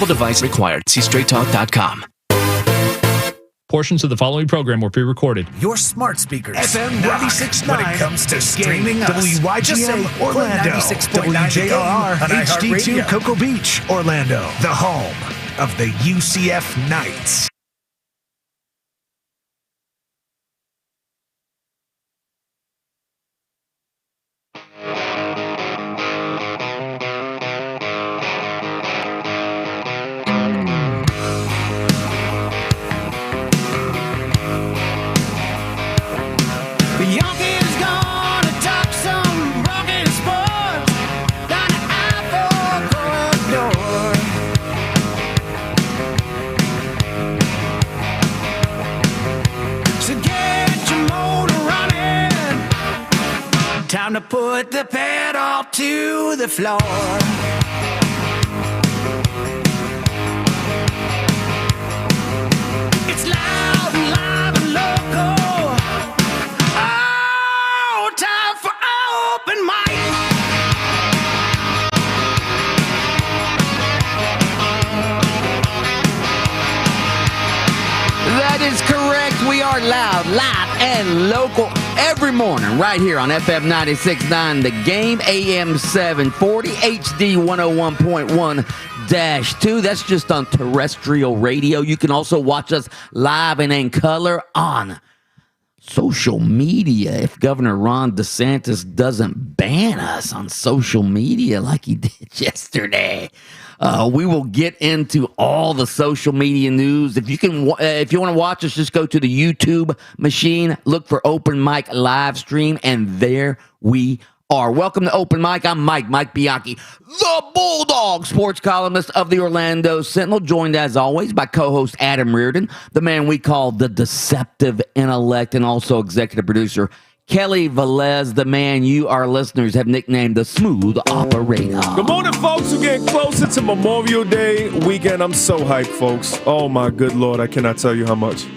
Device required. See straighttalk.com. Portions of the following program were pre-recorded. Your smart speakers. FM 96.9. When it comes to streaming us. WYGM Orlando. WJR HD2 Cocoa Beach, Orlando. The home of the UCF Knights. Time to put the pedal to the floor. It's loud and live and local. Oh, time for open mic. That is correct. We are loud, live, and local every morning right here on FM 96.9 The Game, AM 740, HD 101.1-2. That's just on terrestrial radio. You can also watch us live and in color on social media. If Governor Ron DeSantis doesn't ban us on social media like he did yesterday. We will get into all the social media news. If you want to watch us, just go to the YouTube machine, look for Open Mic live stream, and there we are. Welcome to Open Mic. I'm Mike Bianchi, the Bulldog sports columnist of the Orlando Sentinel, joined as always by co-host Adam Reardon, the man we call the deceptive intellect, and also executive producer Kelly Velez, the man you, our listeners, have nicknamed the Smooth Operator. Good morning, folks. We're getting closer to Memorial Day weekend. I'm so hyped, folks. Oh, my good Lord. I cannot tell you how much.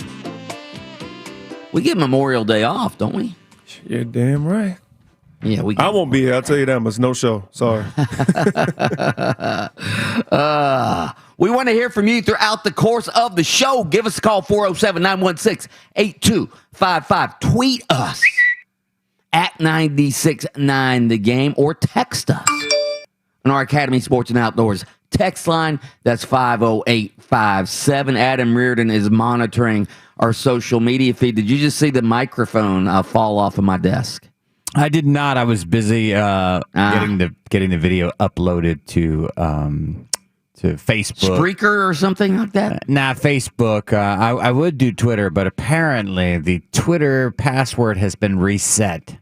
We get Memorial Day off, don't we? You're damn right. Yeah, I won't be here. I'll tell you that much. No show. Sorry. We want to hear from you throughout the course of the show. Give us a call, 407-916-8255. Tweet us at 96.9 The Game, or text us on our Academy Sports and Outdoors text line. That's 50857. Adam Reardon is monitoring our social media feed. Did you just see the microphone fall off of my desk? I did not. I was busy getting the video uploaded to Facebook. Spreaker or something like that? Nah, Facebook. I would do Twitter, but apparently the Twitter password has been reset.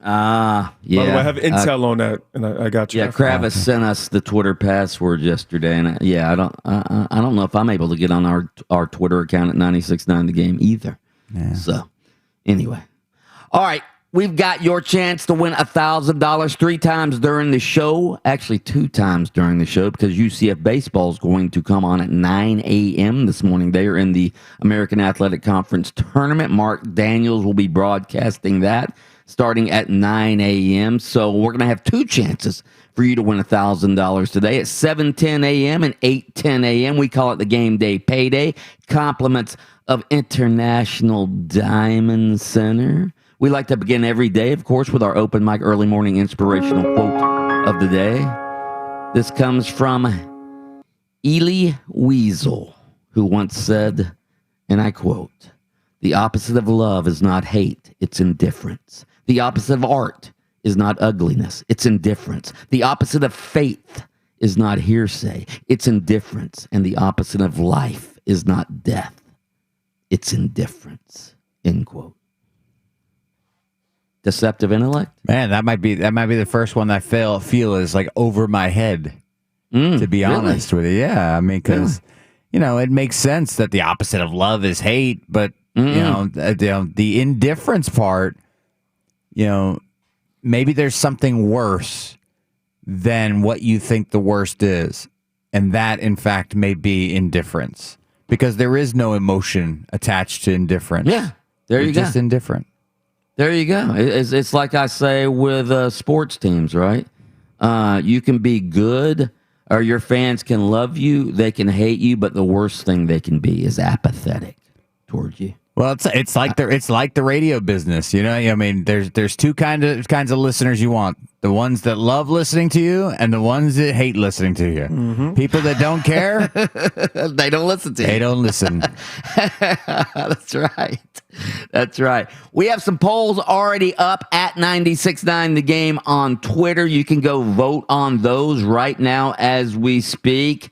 Yeah. By the way, I have intel on that, and I got you. Yeah, Kravis sent us the Twitter password yesterday, and I don't know if I'm able to get on our Twitter account at 96.9 The Game either. Yeah. So, anyway. All right. We've got your chance to win $1,000 3 times during the show. Actually, 2 times during the show, because UCF baseball is going to come on at 9 a.m. this morning. They are in the American Athletic Conference tournament. Mark Daniels will be broadcasting that starting at 9 a.m. So we're going to have 2 chances for you to win $1,000 today at 7:10 a.m. and 8:10 a.m. We call it the Game Day Payday. Compliments of International Diamond Center. We like to begin every day, of course, with our Open Mic early morning inspirational quote of the day. This comes from Elie Wiesel, who once said, and I quote, "The opposite of love is not hate, it's indifference. The opposite of art is not ugliness, it's indifference. The opposite of faith is not hearsay, it's indifference. And the opposite of life is not death, it's indifference." End quote. Deceptive intellect? Man, that might be the first one I feel is like over my head. To be honest with you, yeah. I mean, because it makes sense that the opposite of love is hate, but the indifference part, maybe there's something worse than what you think the worst is, and that in fact may be indifference, because there is no emotion attached to indifference. Yeah, there you go. Just indifferent. There you go. It's like I say with sports teams, right? You can be good or your fans can love you, they can hate you, but the worst thing they can be is apathetic towards you. Well, it's like the radio business, you know. I mean, there's two kinds of listeners you want: the ones that love listening to you, and the ones that hate listening to you. Mm-hmm. People that don't care, they don't listen to you. They don't listen. That's right. That's right. We have some polls already up at 96.9 The Game on Twitter. You can go vote on those right now as we speak.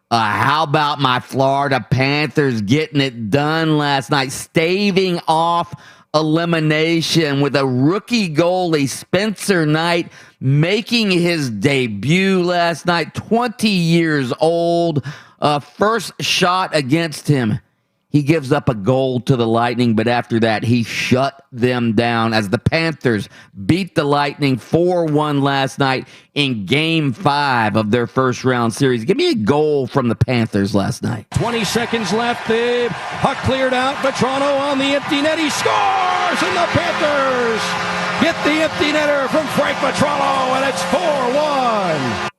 How about my Florida Panthers getting it done last night, staving off elimination with a rookie goalie, Spencer Knight, making his debut last night, 20 years old. First shot against him, he gives up a goal to the Lightning, but after that, he shut them down as the Panthers beat the Lightning 4-1 last night in Game 5 of their first-round series. Give me a goal from the Panthers last night. 20 seconds left. The puck cleared out. Vetrano on the empty net. He scores, and the Panthers get the empty netter from Frank Vetrano, and it's 4-1.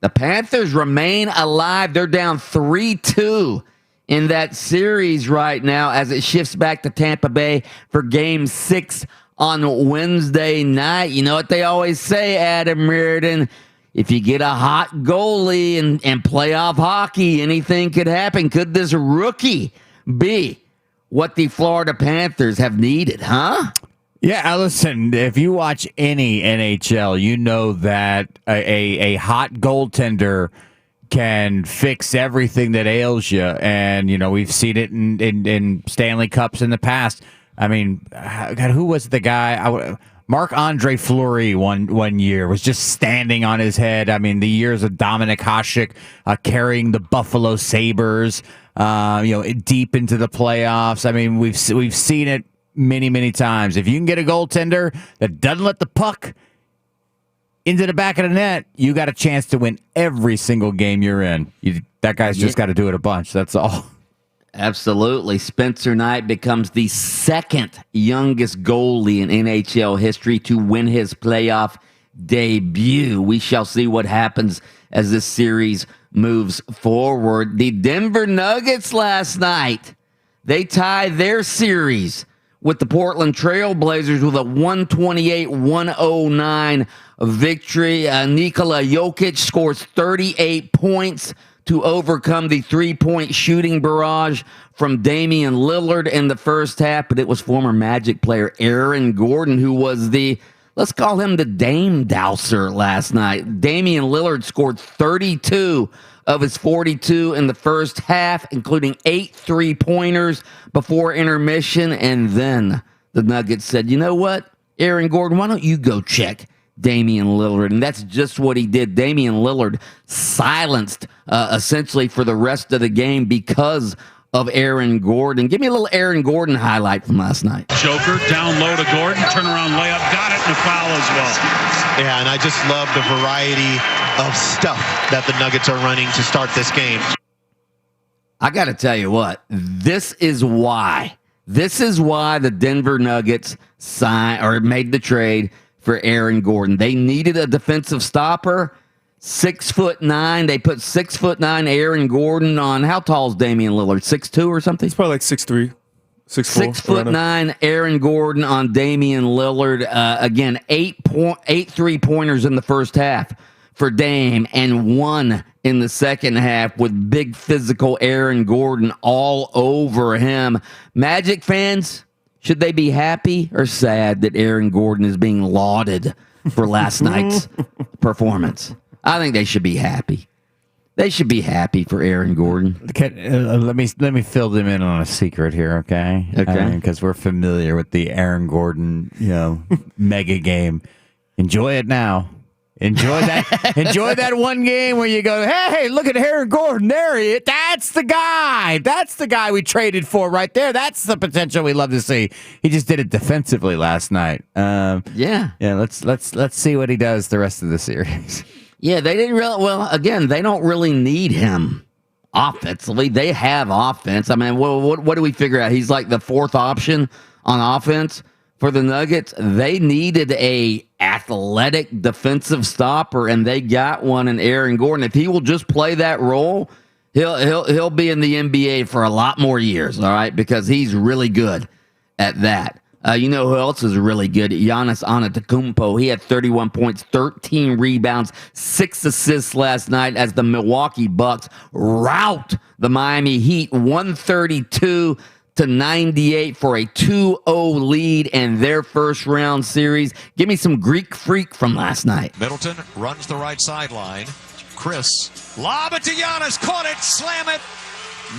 The Panthers remain alive. They're down 3-2. In that series right now as it shifts back to Tampa Bay for Game 6 on Wednesday night. You know what they always say, Adam Reardon? If you get a hot goalie and playoff hockey, anything could happen. Could this rookie be what the Florida Panthers have needed, huh? Yeah, listen, if you watch any NHL, you know that a hot goaltender can fix everything that ails you. And, you know, we've seen it in Stanley Cups in the past. I mean, God, who was the guy? Marc-Andre Fleury one year was just standing on his head. I mean, the years of Dominik Hasek carrying the Buffalo Sabres, deep into the playoffs. I mean, we've seen it many times. If you can get a goaltender that doesn't let the puck into the back of the net, you got a chance to win every single game you're in. That guy's just got to do it a bunch. That's all. Absolutely. Spencer Knight becomes the second youngest goalie in NHL history to win his playoff debut. We shall see what happens as this series moves forward. The Denver Nuggets last night, they tied their series with the Portland Trail Blazers with a 128-109 victory. Nikola Jokic scores 38 points to overcome the three-point shooting barrage from Damian Lillard in the first half, but it was former Magic player Aaron Gordon who was let's call him the Dame Douser last night. Damian Lillard scored 32 of his 42 in the first half, including 8 3-pointers before intermission. And then the Nuggets said, you know what, Aaron Gordon, why don't you go check Damian Lillard? And that's just what he did. Damian Lillard silenced essentially for the rest of the game because of Aaron Gordon. Give me a little Aaron Gordon highlight from last night. Joker down low to Gordon, turnaround layup, got it, and a foul as well. Yeah, and I just love the variety of stuff that the Nuggets are running to start this game. I got to tell you what, this is why the Denver Nuggets made the trade for Aaron Gordon. They needed a defensive stopper. 6'9". They put 6'9" Aaron Gordon on. How tall is Damian Lillard? 6'2" or something? It's probably like 6'3", 6'4". 6'9" Aaron Gordon on Damian Lillard. Again, 8 3-pointers in the first half for Dame and 1 in the second half with big physical Aaron Gordon all over him. Magic fans, should they be happy or sad that Aaron Gordon is being lauded for last night's performance? I think they should be happy. They should be happy for Aaron Gordon. Let me fill them in on a secret here, okay? Okay. Because we're familiar with the Aaron Gordon, mega game. Enjoy it now. Enjoy that. Enjoy that one game where you go, hey, look at Aaron Gordon. There he is. That's the guy. That's the guy we traded for right there. That's the potential we love to see. He just did it defensively last night. Yeah. Let's see what he does the rest of the series. Yeah, they didn't really. Well, again, they don't really need him offensively. They have offense. I mean, what do we figure out? He's like the fourth option on offense for the Nuggets. They needed a athletic defensive stopper, and they got one in Aaron Gordon. If he will just play that role, he'll be in the NBA for a lot more years, all right, because he's really good at that. You know who else is really good? Giannis Antetokounmpo. He had 31 points, 13 rebounds, 6 assists last night as the Milwaukee Bucks rout the Miami Heat 132-98 for a 2-0 lead in their first round series. Give me some Greek freak from last night. Middleton runs the right sideline. Chris, lob it to Giannis, caught it, slam it.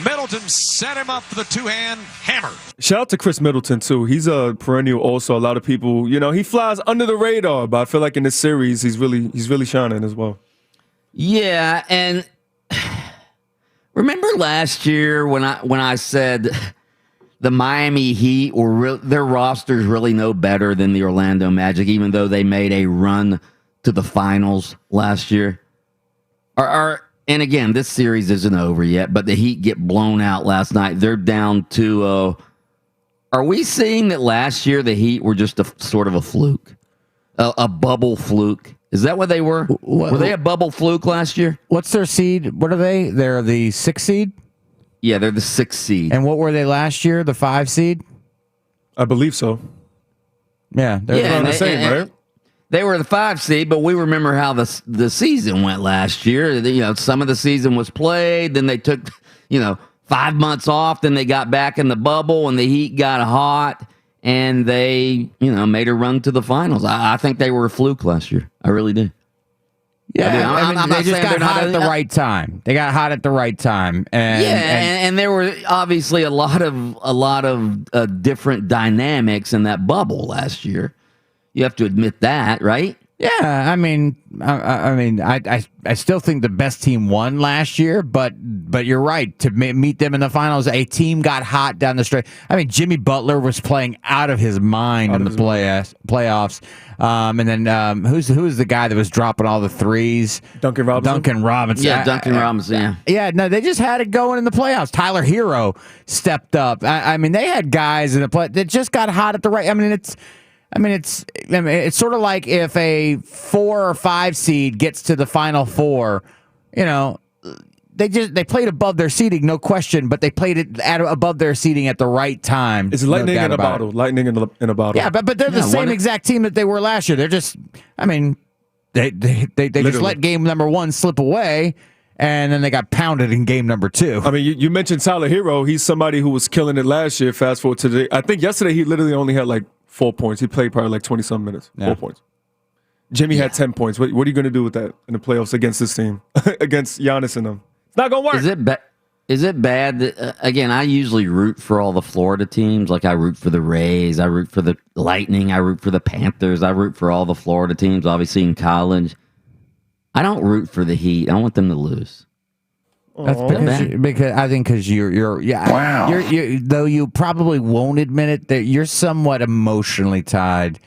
Middleton set him up for the two-hand hammer. Shout out to Chris Middleton, too. He's a perennial also. A lot of people, he flies under the radar, but I feel like in this series, he's really shining as well. Yeah, and remember last year when I said the Miami Heat their rosters really no better than the Orlando Magic, even though they made a run to the finals last year? And again, this series isn't over yet, but the Heat get blown out last night. They're down 2-0. Are we seeing that last year the Heat were just a sort of a fluke? A bubble fluke? Is that what they were? Were they a bubble fluke last year? What's their seed? What are they? They're the 6th seed? Yeah, they're the 6th seed. And what were they last year? The 5 seed? I believe so. Yeah, they're the same, right? They were the 5 seed, but we remember how the season went last year. Some of the season was played, then they took, 5 months off, then they got back in the bubble, and the Heat got hot, and they, made a run to the finals. I think they were a fluke last year. I really do. Yeah, they just got hot at the right time. They got hot at the right time, and there were obviously a lot of different dynamics in that bubble last year. You have to admit that, right? Yeah, I still think the best team won last year, but you're right. To meet them in the finals, a team got hot down the stretch. Jimmy Butler was playing out of his mind in the playoffs. And then who was the guy that was dropping all the threes? Duncan Robinson. Yeah, Duncan Robinson. Yeah, no, they just had it going in the playoffs. Tyler Hero stepped up. They had guys in the play that just got hot at the right. It's sort of like if a 4 or 5 seed gets to the Final Four, they played above their seeding, no question, but they played it above their seeding at the right time. It's lightning in a bottle. Lightning in a bottle. Yeah, but they're the same exact team that they were last year. They're just, they just let game number 1 slip away. And then they got pounded in game number 2. You mentioned Tyler Hero. He's somebody who was killing it last year. Fast forward to today. I think yesterday he literally only had 4 points. He played probably 20-some minutes. Yeah. 4 points. Jimmy had 10 points. What are you going to do with that in the playoffs against this team? Against Giannis and them? It's not going to work. Is it bad that, again, I usually root for all the Florida teams. Like I root for the Rays. I root for the Lightning. I root for the Panthers. I root for all the Florida teams, obviously in college. I don't root for the Heat. I want them to lose. That's because you're though you probably won't admit it, that you're somewhat emotionally tied,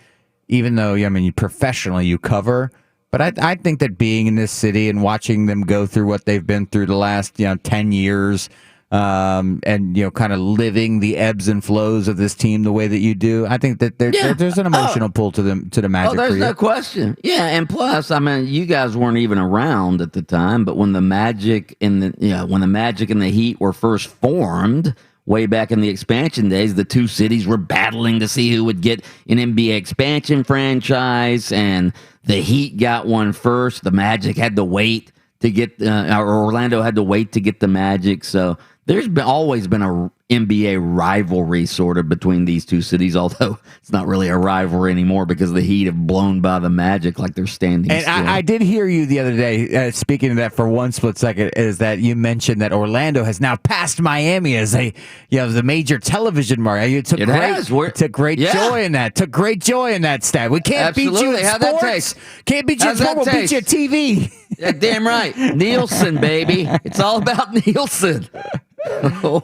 even though professionally you cover. But I think that being in this city and watching them go through what they've been through the last 10 years, and kind of living the ebbs and flows of this team the way that you do, I think that there's an emotional pull to the Magic. There's no question. Yeah, and plus, you guys weren't even around at the time, but when the Magic and the Heat were first formed, way back in the expansion days, the two cities were battling to see who would get an NBA expansion franchise, and the Heat got one first. The Magic had to wait to get, or Orlando had to wait to get the Magic. So there's always been a NBA rivalry sort of between these two cities, although it's not really a rivalry anymore because the Heat have blown by the Magic like they're standing and still. I did hear you the other day, speaking of that for one split second, is that you mentioned that Orlando has now passed Miami as the major television market. You took great joy in that. Took great joy in that stat. We can't beat you in How'd sports. That taste? Can't beat you in sports. We'll beat you at TV. Yeah, damn right. Nielsen, baby. It's all about Nielsen.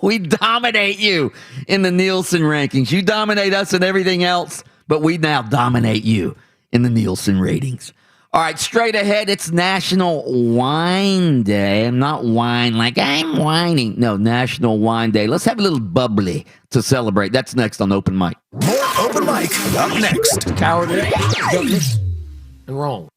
We dominate you in the Nielsen rankings. You dominate us in everything else, but we now dominate you in the Nielsen ratings. All right, straight ahead, it's National Wine Day. I'm not wine like I'm whining. No, National Wine Day. Let's have a little bubbly to celebrate. That's next on Open Mic. More Open Mic up next. Cowardly, guiltless, and wrong.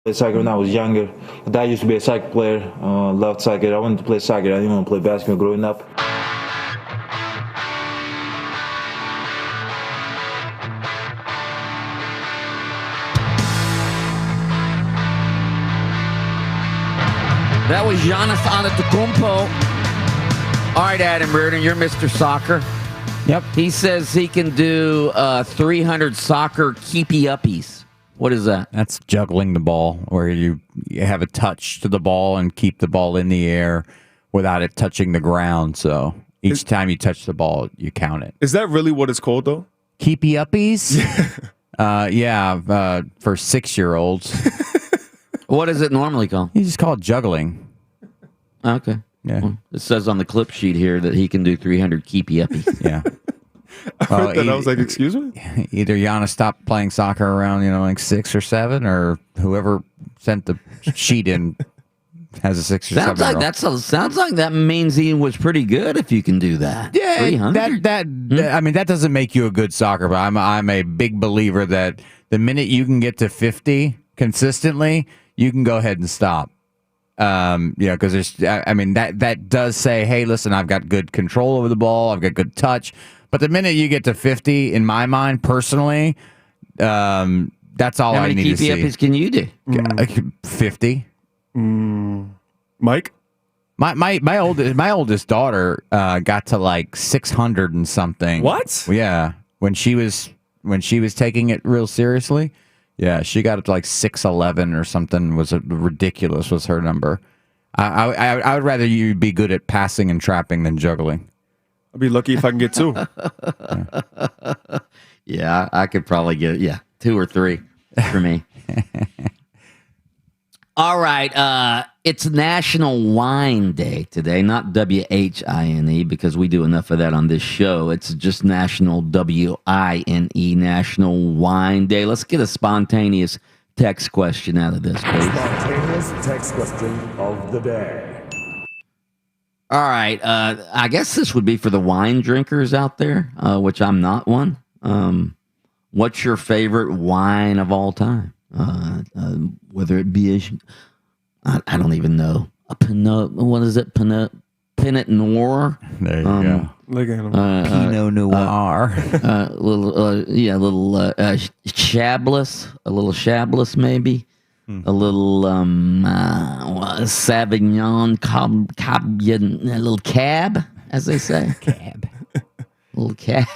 Played soccer when I was younger. My dad used to be a soccer player. Loved soccer. I wanted to play soccer. I didn't want to play basketball growing up. That was Giannis Antetokounmpo. All right, Adam Reardon, you're Mr. Soccer. Yep. He says he can do 300 soccer keepy-uppies. What is that? That's juggling the ball, where you have a touch to the ball and keep the ball in the air without it touching the ground. So each time you touch the ball, you count it. Is that really what it's called, though? Keepy-uppies? Yeah, for 6-year-olds. What is it normally called? You just call it juggling. Okay. Yeah. Well, it says on the clip sheet here that he can do 300 keepy-uppies. Yeah. I heard that. I was like, excuse me? Either Giannis stopped playing soccer around, like 6 or 7, or whoever sent the sheet in has a 6 or 7. Sounds like that means he was pretty good if you can do that. Yeah, 300? I mean, that doesn't make you a good soccer, but I'm a big believer that the minute you can get to 50 consistently, you can go ahead and stop. Because there's, I mean, that does say, hey, listen, I've got good control over the ball, I've got good touch. But the minute you get to 50, in my mind, personally, that's all I need to see. How many keepy-uppies can you do? 50. Mike? My oldest daughter got to like 600 and something. What? Yeah, when she was taking it real seriously. Yeah, she got up to like 6'11" or something. Ridiculous was her number. I would rather you be good at passing and trapping than juggling. I'll be lucky if I can get 2. Yeah, I could probably get 2 or 3 for me. All right, it's National Wine Day today, not WHINE, because we do enough of that on this show. It's just National WINE, National Wine Day. Let's get a spontaneous text question out of this, please. Spontaneous text question of the day. All right, I guess this would be for the wine drinkers out there, which I'm not one. What's your favorite wine of all time? Whether it be I don't even know, a Pinot. What is it? Pinot Noir. There you go. Look at him. Pinot Noir. Little Chablis, a little Chablis maybe, a little Sauvignon Cab, a little Cab, as they say. Cab. A little Cab.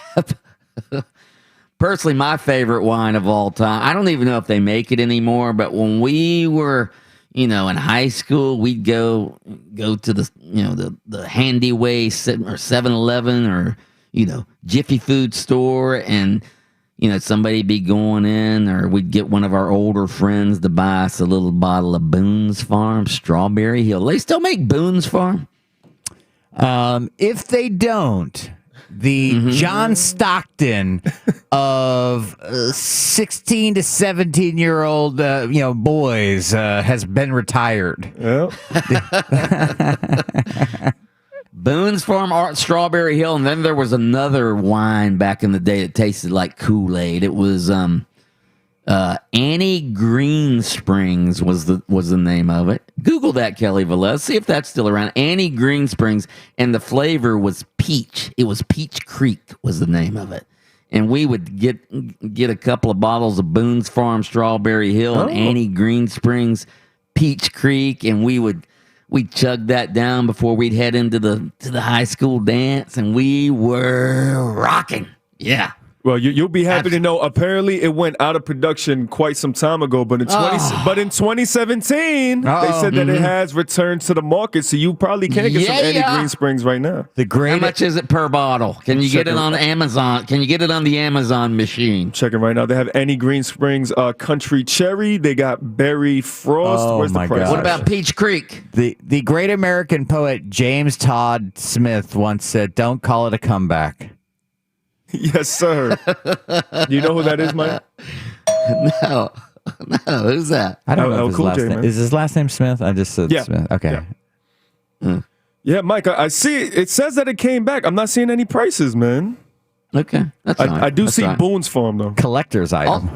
Personally, my favorite wine of all time. I don't even know if they make it anymore, but when we were, in high school, we'd go to the Handy Way or 7-Eleven or Jiffy Food store, and somebody'd be going in, or we'd get one of our older friends to buy us a little bottle of Boone's Farm Strawberry Hill. They still make Boone's Farm? If they don't, the John Stockton of 16 to 17-year-old boys has been retired. Yep. Boone's Farm Strawberry Hill, and then there was another wine back in the day that tasted like Kool-Aid. It was Annie Green Springs was the name of it. Google that, Kelly Velez. See if that's still around. Annie Green Springs, and the flavor was peach. It was Peach Creek was the name of it. And we would get a couple of bottles of Boone's Farm Strawberry Hill and Annie Green Springs Peach Creek, and we'd chug that down before we'd head into the high school dance, and we were rocking. Yeah. Well, you'll be happy to know, apparently it went out of production quite some time ago, but in 2017, they said that it has returned to the market, so you probably can get some Annie Green Springs right now. How much is it per bottle? Can you get it on Amazon? Can you get it on the Amazon machine? Checking right now. They have Annie Green Springs Country Cherry. They got Berry Frost. Where's the price? What about Peach Creek? The great American poet James Todd Smith once said, "Don't call it a comeback." Yes, sir. Do you know who that is, Mike? No. Who's that? I don't know if his last name. Is his last name Smith? I just said Smith. Okay. Yeah, Mike, I see it says that it came back. I'm not seeing any prices, man. Okay. That's fine. I do see Boone's Farm, though. Collector's item.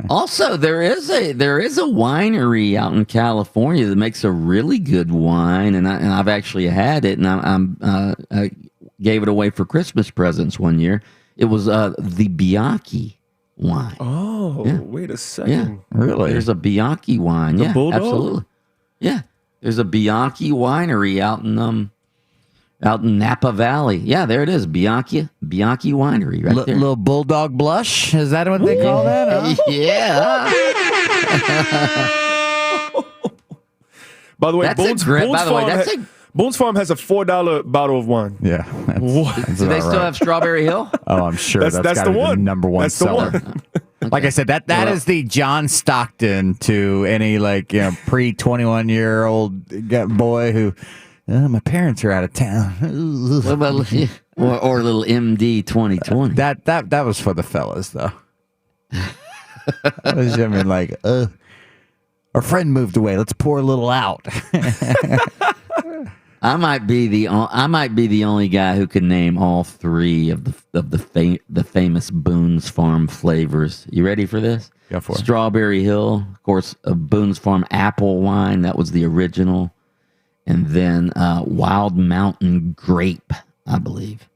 Also, there is a winery out in California that makes a really good wine, and I've actually had it, and I gave it away for Christmas presents one year. It was the Bianchi wine. Oh, yeah. Wait a second. Yeah. Really? There's a Bianchi wine. The yeah, Bulldog? absolutely. Yeah, there's a Bianchi winery out in Napa Valley. Yeah, there it is. Bianchi winery right there. Little Bulldog blush? Is that what they call that? Huh? Yeah. By the way, That's Boone's Farm has a $4 bottle of wine. Yeah. Do they still have Strawberry Hill? Oh, I'm sure that's the gotta be one. the number one That's the seller. one. Like I said, that is the John Stockton to any pre-21-year-old boy who my parents are out of town. What about or little MD 2020? That was for the fellas though. Our friend moved away. Let's pour a little out. I might be the only guy who can name all three of the famous Boone's Farm flavors. You ready for this? Go for it. Strawberry Hill, of course, Boone's Farm apple wine, that was the original, and then Wild Mountain Grape, I believe,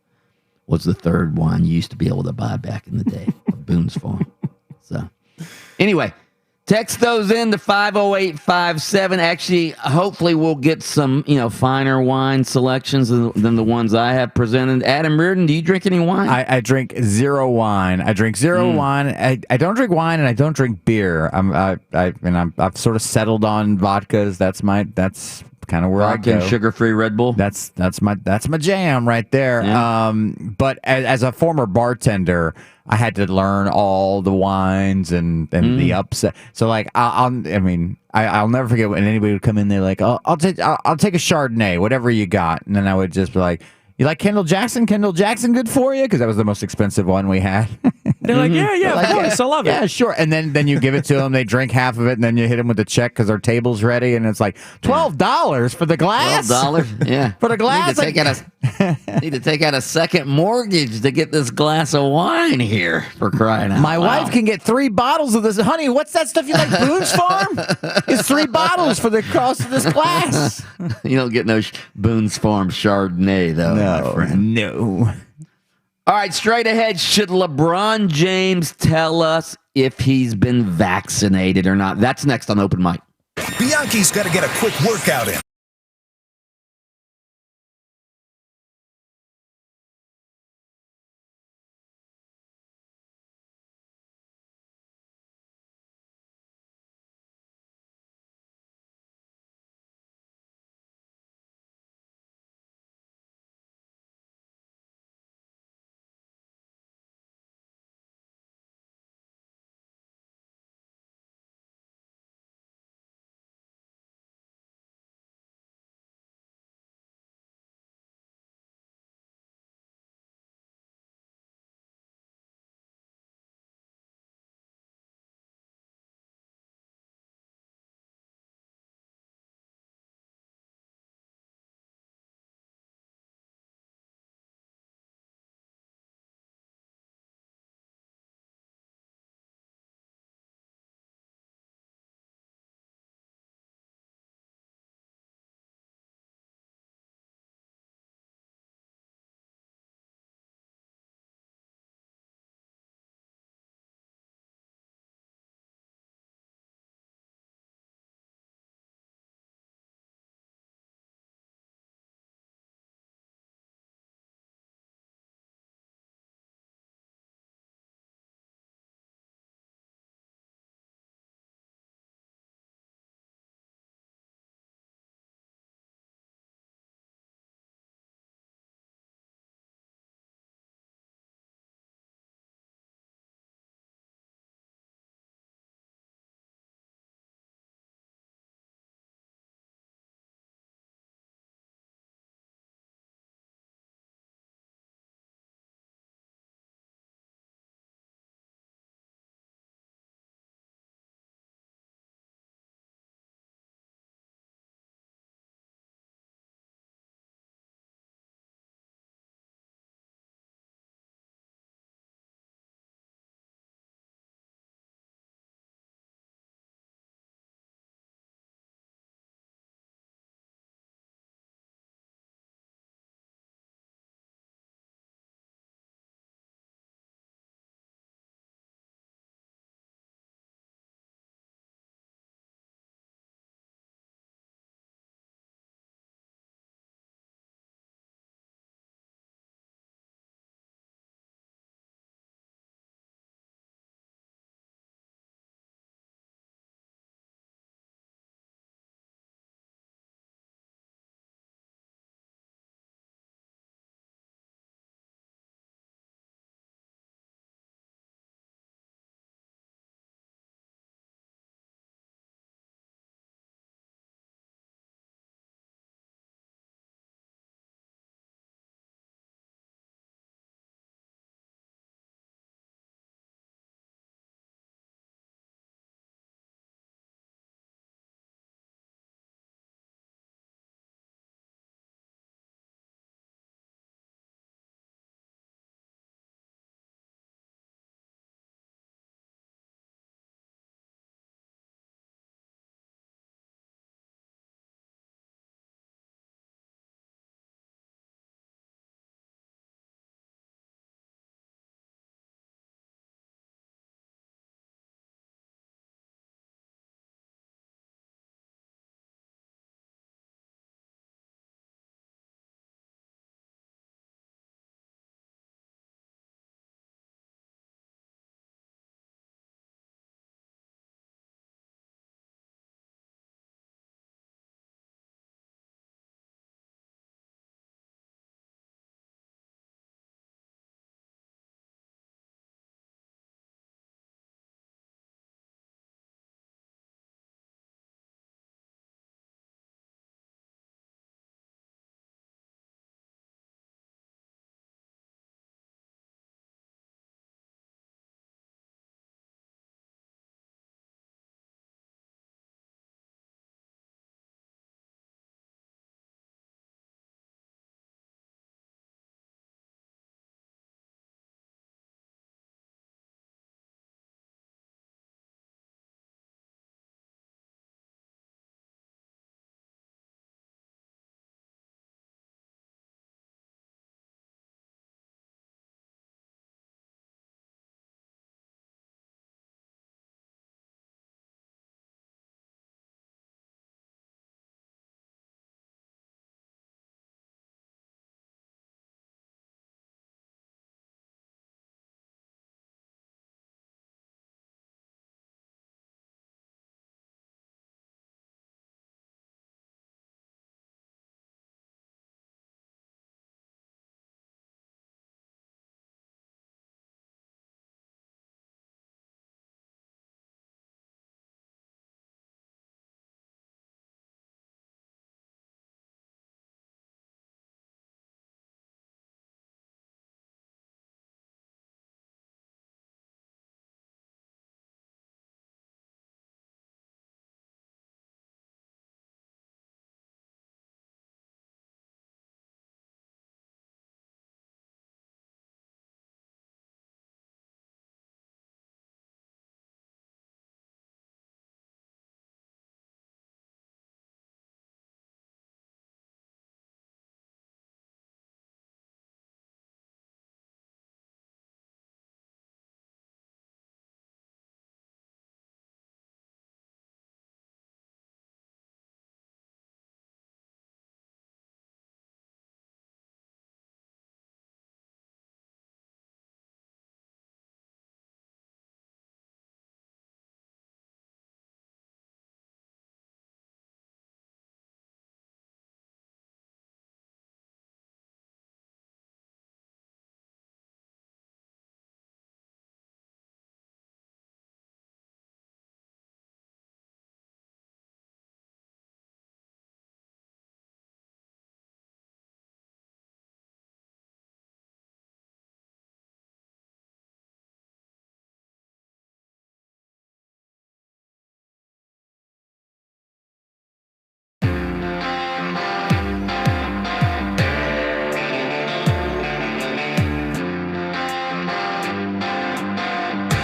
was the third wine you used to be able to buy back in the day of Boone's Farm. So, anyway. Text those in to 50857. Actually, hopefully we'll get some, finer wine selections than the ones I have presented. Adam Reardon, do you drink any wine? I drink zero wine. I drink zero wine. I don't drink wine and I don't drink beer. I've sort of settled on vodkas. That's kind of where Vodka I go. And sugar-free Red Bull. That's my jam right there. Yeah. But as a former bartender, I had to learn all the wines and the upset. So I'll never forget when anybody would come in there like, oh, I'll take a Chardonnay, whatever you got, and then I would just be like, you like Kendall Jackson? Kendall Jackson good for you? Because that was the most expensive one we had. They're like, yeah, of course, I love it. Yeah, sure. And then you give it to them, they drink half of it, and then you hit them with the check because their table's ready, and it's like $12 for the glass. $12, yeah. For the glass. Need to take out a second mortgage to get this glass of wine here, for crying out loud. My wife can get 3 bottles of this. Honey, what's that stuff you like, Boone's Farm? It's 3 bottles for the cost of this glass. You don't get no Boone's Farm Chardonnay, though, my friend. No. All right, straight ahead. Should LeBron James tell us if he's been vaccinated or not? That's next on Open Mic. Bianchi's got to get a quick workout in.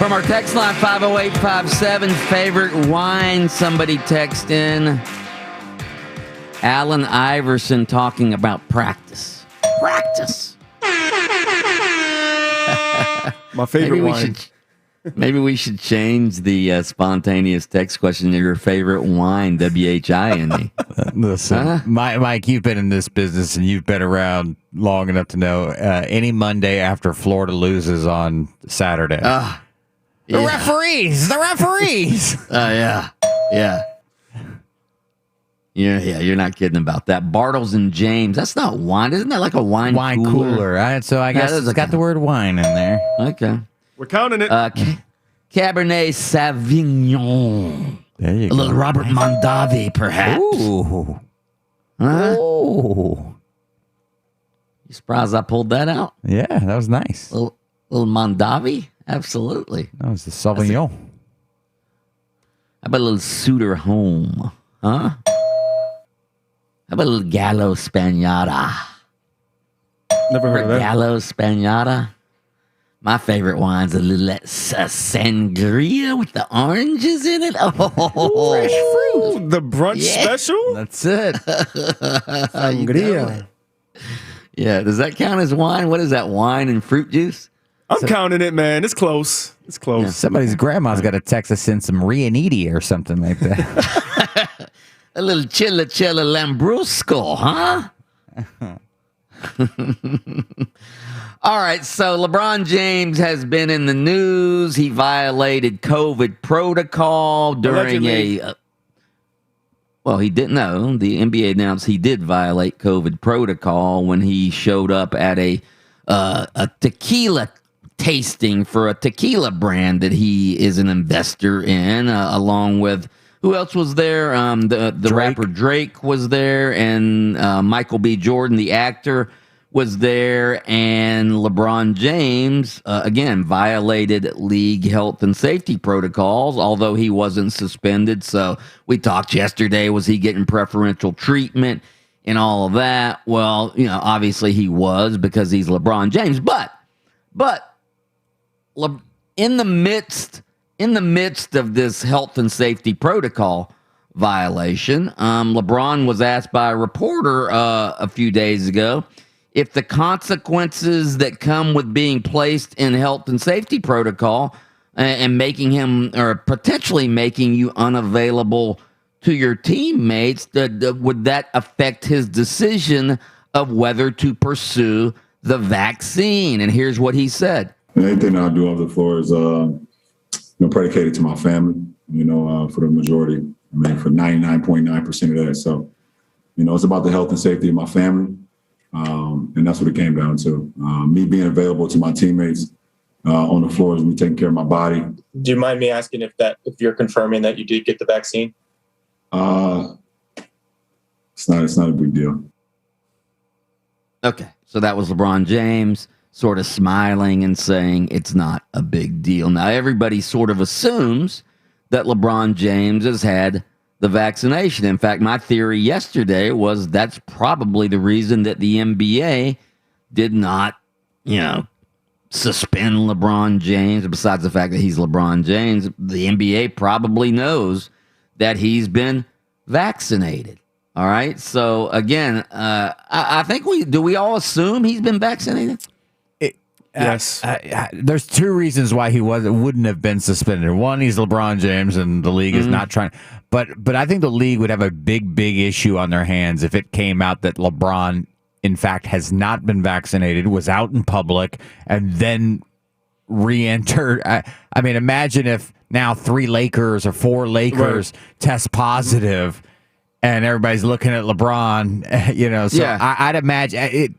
From our text line 50857, favorite wine, somebody text in. Allen Iverson talking about practice. Practice. My favorite wine. Maybe we should change the spontaneous text question to your favorite wine, WHINE. Listen, Mike, you've been in this business and you've been around long enough to know any Monday after Florida loses on Saturday. Yeah. The referees! Yeah. You're not kidding about that. Bartles and James. That's not wine. Isn't that like a wine cooler? So I guess it's got the word wine in there. Okay. We're counting it. Cabernet Sauvignon. There you a go. little Robert Mondavi, perhaps. Ooh. Huh? Ooh. You surprised I pulled that out? Yeah, that was nice. Little Mondavi? Absolutely. That was the Sauvignon. How about a little Suter Home? Huh? How about a little Gallo Spagnata? Never heard of that. Gallo Spagnata? My favorite wine's a little sangria with the oranges in it. Oh, fresh fruit. The brunch special? That's it. Sangria. Yeah, does that count as wine? What is that, wine and fruit juice? I'm counting it, man. It's close. It's close. Yeah, somebody's grandma's got to text us in some Rianiti or something like that. A little Chilla Lambrusco, huh? All right, so LeBron James has been in the news. He violated COVID protocol during well, he didn't know. The NBA announced he did violate COVID protocol when he showed up at a tequila tasting for a tequila brand that he is an investor in, along with, who else was there? The rapper Drake was there, and Michael B. Jordan, the actor, was there, and LeBron James, again, violated league health and safety protocols, although he wasn't suspended. So we talked yesterday, was he getting preferential treatment and all of that? Well, obviously he was, because he's LeBron James. But in the midst of this health and safety protocol violation, LeBron was asked by a reporter a few days ago if the consequences that come with being placed in health and safety protocol and making him, or potentially making you unavailable to your teammates, would that affect his decision of whether to pursue the vaccine? And here's what he said. Anything I do off the floor is predicated to my family, for the majority. For 99.9% of that. So, it's about the health and safety of my family. And that's what it came down to. Me being available to my teammates on the floor as me taking care of my body. Do you mind me asking if you're confirming that you did get the vaccine? It's not a big deal. Okay, so that was LeBron James sort of smiling and saying it's not a big deal. Now, everybody sort of assumes that LeBron James has had the vaccination. In fact, my theory yesterday was that's probably the reason that the NBA did not, suspend LeBron James. Besides the fact that he's LeBron James, the NBA probably knows that he's been vaccinated. All right. So again, I think we all assume he's been vaccinated? Yes. There's two reasons why he wouldn't have been suspended. One, he's LeBron James, and the league is not trying. But I think the league would have a big issue on their hands if it came out that LeBron, in fact, has not been vaccinated, was out in public, and then re-entered. I mean, imagine if now 3 Lakers or 4 Lakers test positive, and everybody's looking at LeBron. So yeah. I'd imagine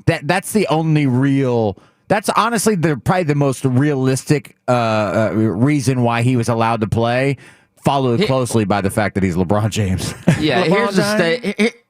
that's the only real. That's honestly probably the most realistic reason why he was allowed to play, followed closely by the fact that he's LeBron James. Yeah,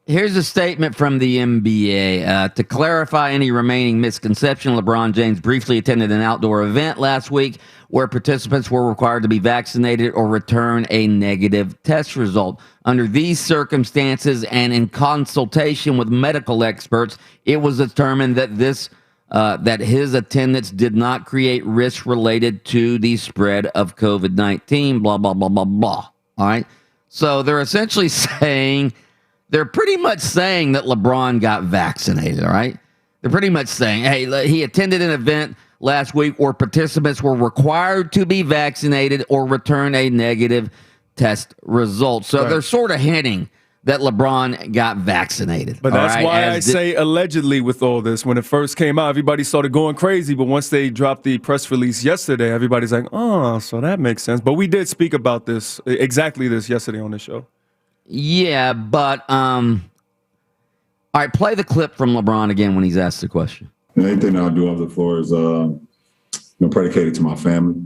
here's a statement from the NBA. To clarify any remaining misconception, LeBron James briefly attended an outdoor event last week where participants were required to be vaccinated or return a negative test result. Under these circumstances and in consultation with medical experts, it was determined that this that his attendance did not create risk related to the spread of COVID-19, blah, blah, blah, blah, blah. All right. So they're essentially saying, they're pretty much saying that LeBron got vaccinated. All right. They're pretty much saying, hey, he attended an event last week where participants were required to be vaccinated or return a negative test result. So they're sort of hinting that LeBron got vaccinated. But that's why I say allegedly with all this. When it first came out, everybody started going crazy. But once they dropped the press release yesterday, everybody's like, oh, so that makes sense. But we did speak about this, exactly this, yesterday on the show. Yeah, but, all right, play the clip from LeBron again when he's asked the question. Anything that I do off the floor is predicated to my family,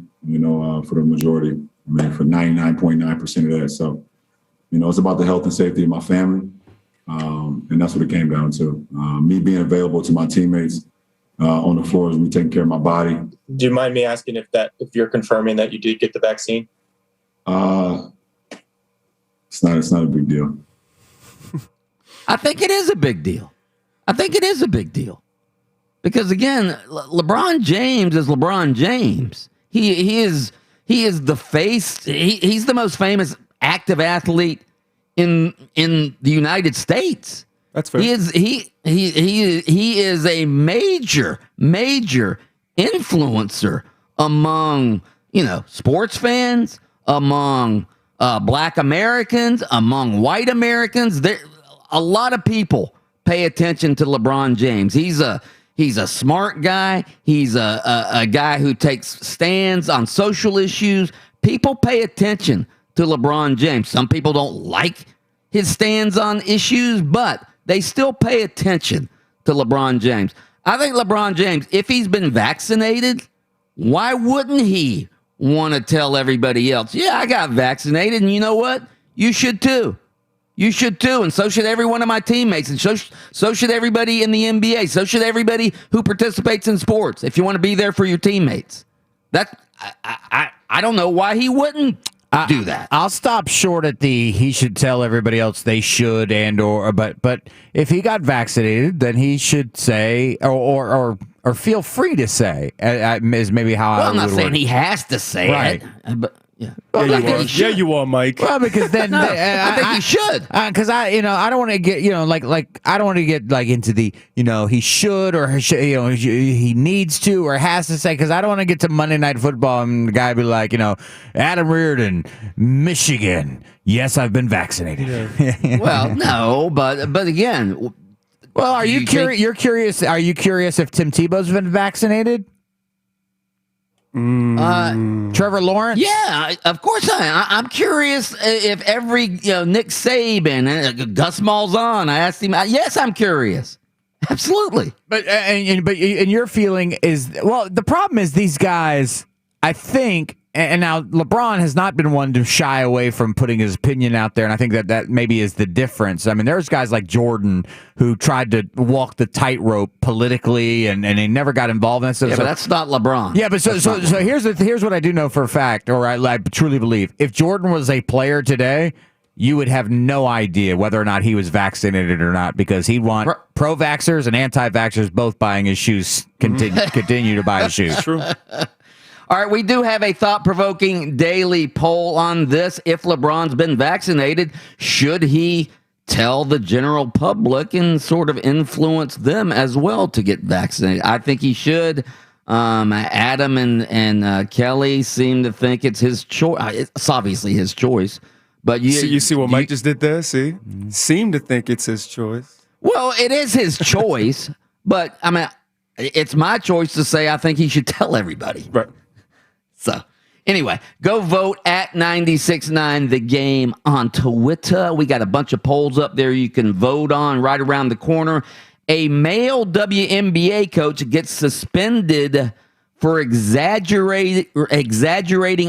for the majority. I mean, for 99.9% of that. So, it's about the health and safety of my family. And that's what it came down to. Me being available to my teammates on the floor is me taking care of my body. Do you mind me asking if you're confirming that you did get the vaccine? It's not a big deal. I think it is a big deal. Because again, LeBron James is LeBron James. He is the face. He's the most famous active athlete in the United States. That's fair. He is a major influencer among sports fans, among Black Americans, among white Americans. A lot of people pay attention to LeBron James. He's a smart guy. He's a guy who takes stands on social issues. People pay attention to LeBron James. Some people don't like his stands on issues, but they still pay attention to LeBron James. I think LeBron James, if he's been vaccinated, why wouldn't he want to tell everybody else, yeah, I got vaccinated, and you know what? You should too. You should too, and so should every one of my teammates, and so should everybody in the NBA. So should everybody who participates in sports. If you want to be there for your teammates, I don't know why he wouldn't do that. I'll stop short at he should tell everybody else they should but if he got vaccinated, then he should say or feel free to say is maybe how I would. I'm not saying he has to say it, but. Yeah. Well, yeah, you are, Mike. Well, because then I think he should. Because I don't want to get I don't want to get into the he should or he needs to or has to say, because I don't want to get to Monday Night Football and the guy be like Adam Reardon, Michigan. Yes, I've been vaccinated. Yeah. Well, no, but again, well, are you curious? You're curious. Are you curious if Tim Tebow's been vaccinated? Trevor Lawrence? Yeah, of course I'm curious if every Nick Saban and Gus Malzahn, I asked him. Yes, I'm curious. Absolutely. But your feeling is, well, the problem is these guys, I think, and now LeBron has not been one to shy away from putting his opinion out there, and I think that maybe is the difference. I mean, there's guys like Jordan who tried to walk the tightrope politically, and they never got involved in that. But that's not LeBron. Yeah, but so here's what I do know for a fact, or I truly believe. If Jordan was a player today, you would have no idea whether or not he was vaccinated or not, because he'd want pro-vaxxers and anti-vaxxers both buying his shoes, continue to buy his shoes. True. All right, we do have a thought-provoking daily poll on this. If LeBron's been vaccinated, should he tell the general public and sort of influence them as well to get vaccinated? I think he should. Adam and Kelly seem to think it's his choice. It's obviously his choice. But you see what Mike just did there? See? Seem to think it's his choice. Well, it is his choice, but I mean, it's my choice to say I think he should tell everybody. Right. So, anyway, go vote at 96.9 The Game on Twitter. We got a bunch of polls up there you can vote on right around the corner. A male WNBA coach gets suspended for exaggerating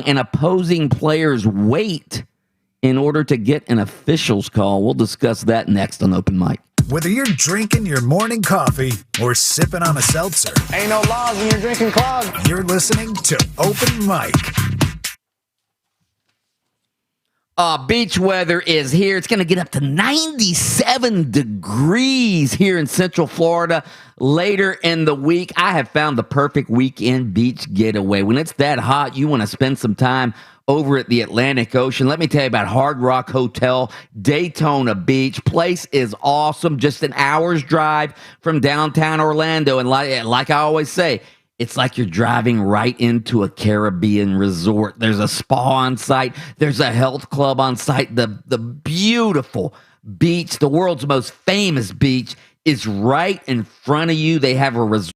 an opposing player's weight in order to get an official's call. We'll discuss that next on Open Mic. Whether you're drinking your morning coffee or sipping on a seltzer, ain't no laws when you're drinking clogs. You're listening to Open Mic. Beach weather is here. It's going to get up to 97 degrees here in Central Florida later in the week. I have found the perfect weekend beach getaway. When it's that hot, you want to spend some time over at the Atlantic Ocean. Let me tell you about Hard Rock Hotel, Daytona Beach. Place is awesome. Just an hour's drive from downtown Orlando. And like I always say, it's like you're driving right into a Caribbean resort. There's a spa on site. There's a health club on site. The beautiful beach, the world's most famous beach, is right in front of you. They have a resort.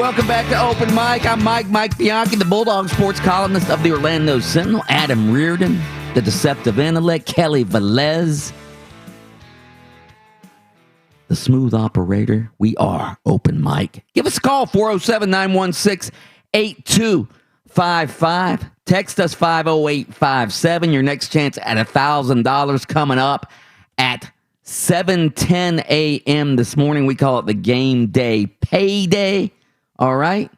Welcome back to Open Mic. I'm Mike Bianchi, the Bulldog sports columnist of the Orlando Sentinel. Adam Reardon, the deceptive intellect. Kelly Velez, the smooth operator. We are Open Mic. Give us a call, 407-916-8255. Text us 50857. Your next chance at $1,000 coming up at 7:10 a.m. this morning. We call it the game day payday. All right.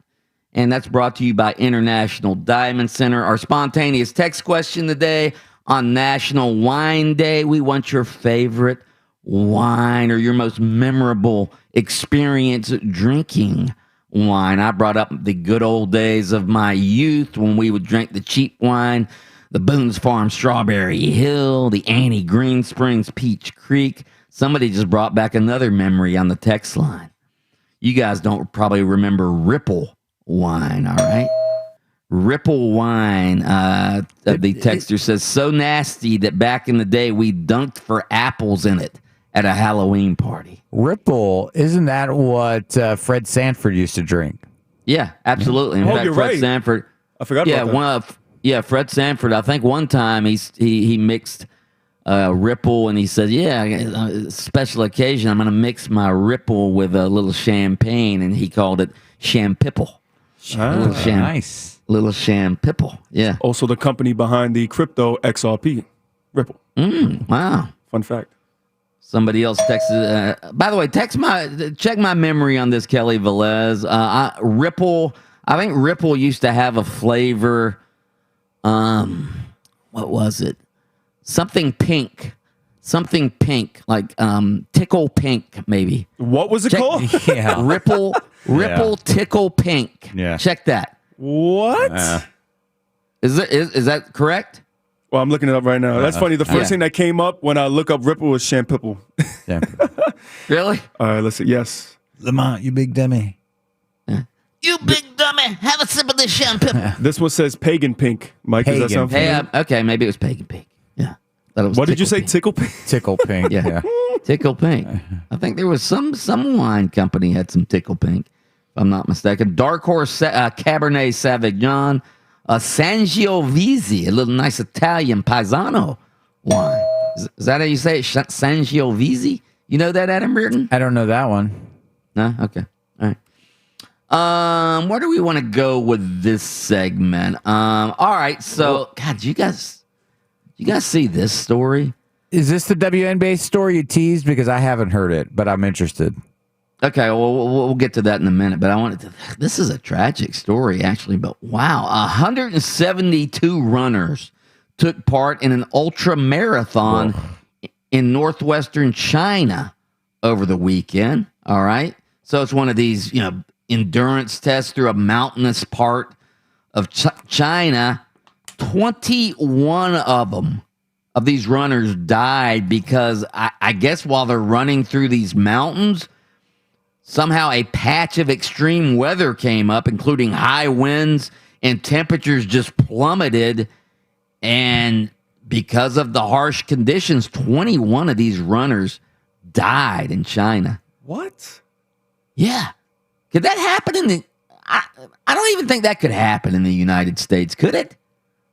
And that's brought to you by International Diamond Center. Our spontaneous text question today on National Wine Day. We want your favorite wine or your most memorable experience drinking wine. I brought up the good old days of my youth when we would drink the cheap wine, the Boone's Farm Strawberry Hill, the Annie Green Springs Peach Creek. Somebody just brought back another memory on the text line. You guys don't probably remember Ripple wine, all right? Ripple wine, the texter says, so nasty that back in the day we dunked for apples in it at a Halloween party. Ripple, isn't that what Fred Sanford used to drink? Yeah, absolutely. In fact, you're Fred right. Sanford. I forgot about that. Fred Sanford. I think one time he mixed Ripple, and he said, special occasion, I'm going to mix my Ripple with a little champagne, and he called it Champipple. Nice. Little Champipple, yeah. Also the company behind the crypto XRP, Ripple. Wow. Fun fact. Somebody else texted. By the way, check my memory on this, Kelly Velez. Ripple, I think Ripple used to have a flavor. What was it? Something pink, like tickle pink, maybe. What was it called? Yeah. Ripple tickle pink. Yeah. Check that. What? Is that correct? Well, I'm looking it up right now. That's funny. The first thing that came up when I look up Ripple was Champipple. Yeah. Really? All right, let's see. Yes. Lamont, you big dummy. You big dummy, have a sip of this champagne. This one says Pagan Pink. Mike, does that sound familiar? Okay, maybe it was Pagan Pink. Yeah. What did you say? Tickle Pink? Tickle Pink. Yeah. Tickle Pink. I think there was some wine company had some Tickle Pink, if I'm not mistaken. Dark Horse Cabernet Sauvignon, Sangiovese, a little nice Italian Paisano wine. Is that how you say it? Sangiovese? You know that, Adam Burton? I don't know that one. No? Okay. All right. Where do we want to go with this segment? All right. So, God, you guys see this story? Is this the Wnba story you teased? Because I haven't heard it, but I'm interested. Okay, well, we'll get to that in a minute, but I wanted to. This is a tragic story, actually, but wow. 172 runners took part in an ultra marathon in northwestern China over the weekend. All right. So it's one of these, endurance tests through a mountainous part of China. 21 of these runners died because I guess while they're running through these mountains, somehow a patch of extreme weather came up, including high winds, and temperatures just plummeted. And because of the harsh conditions, 21 of these runners died in China. What? Yeah. Could that happen in the... I don't even think that could happen in the United States, could it?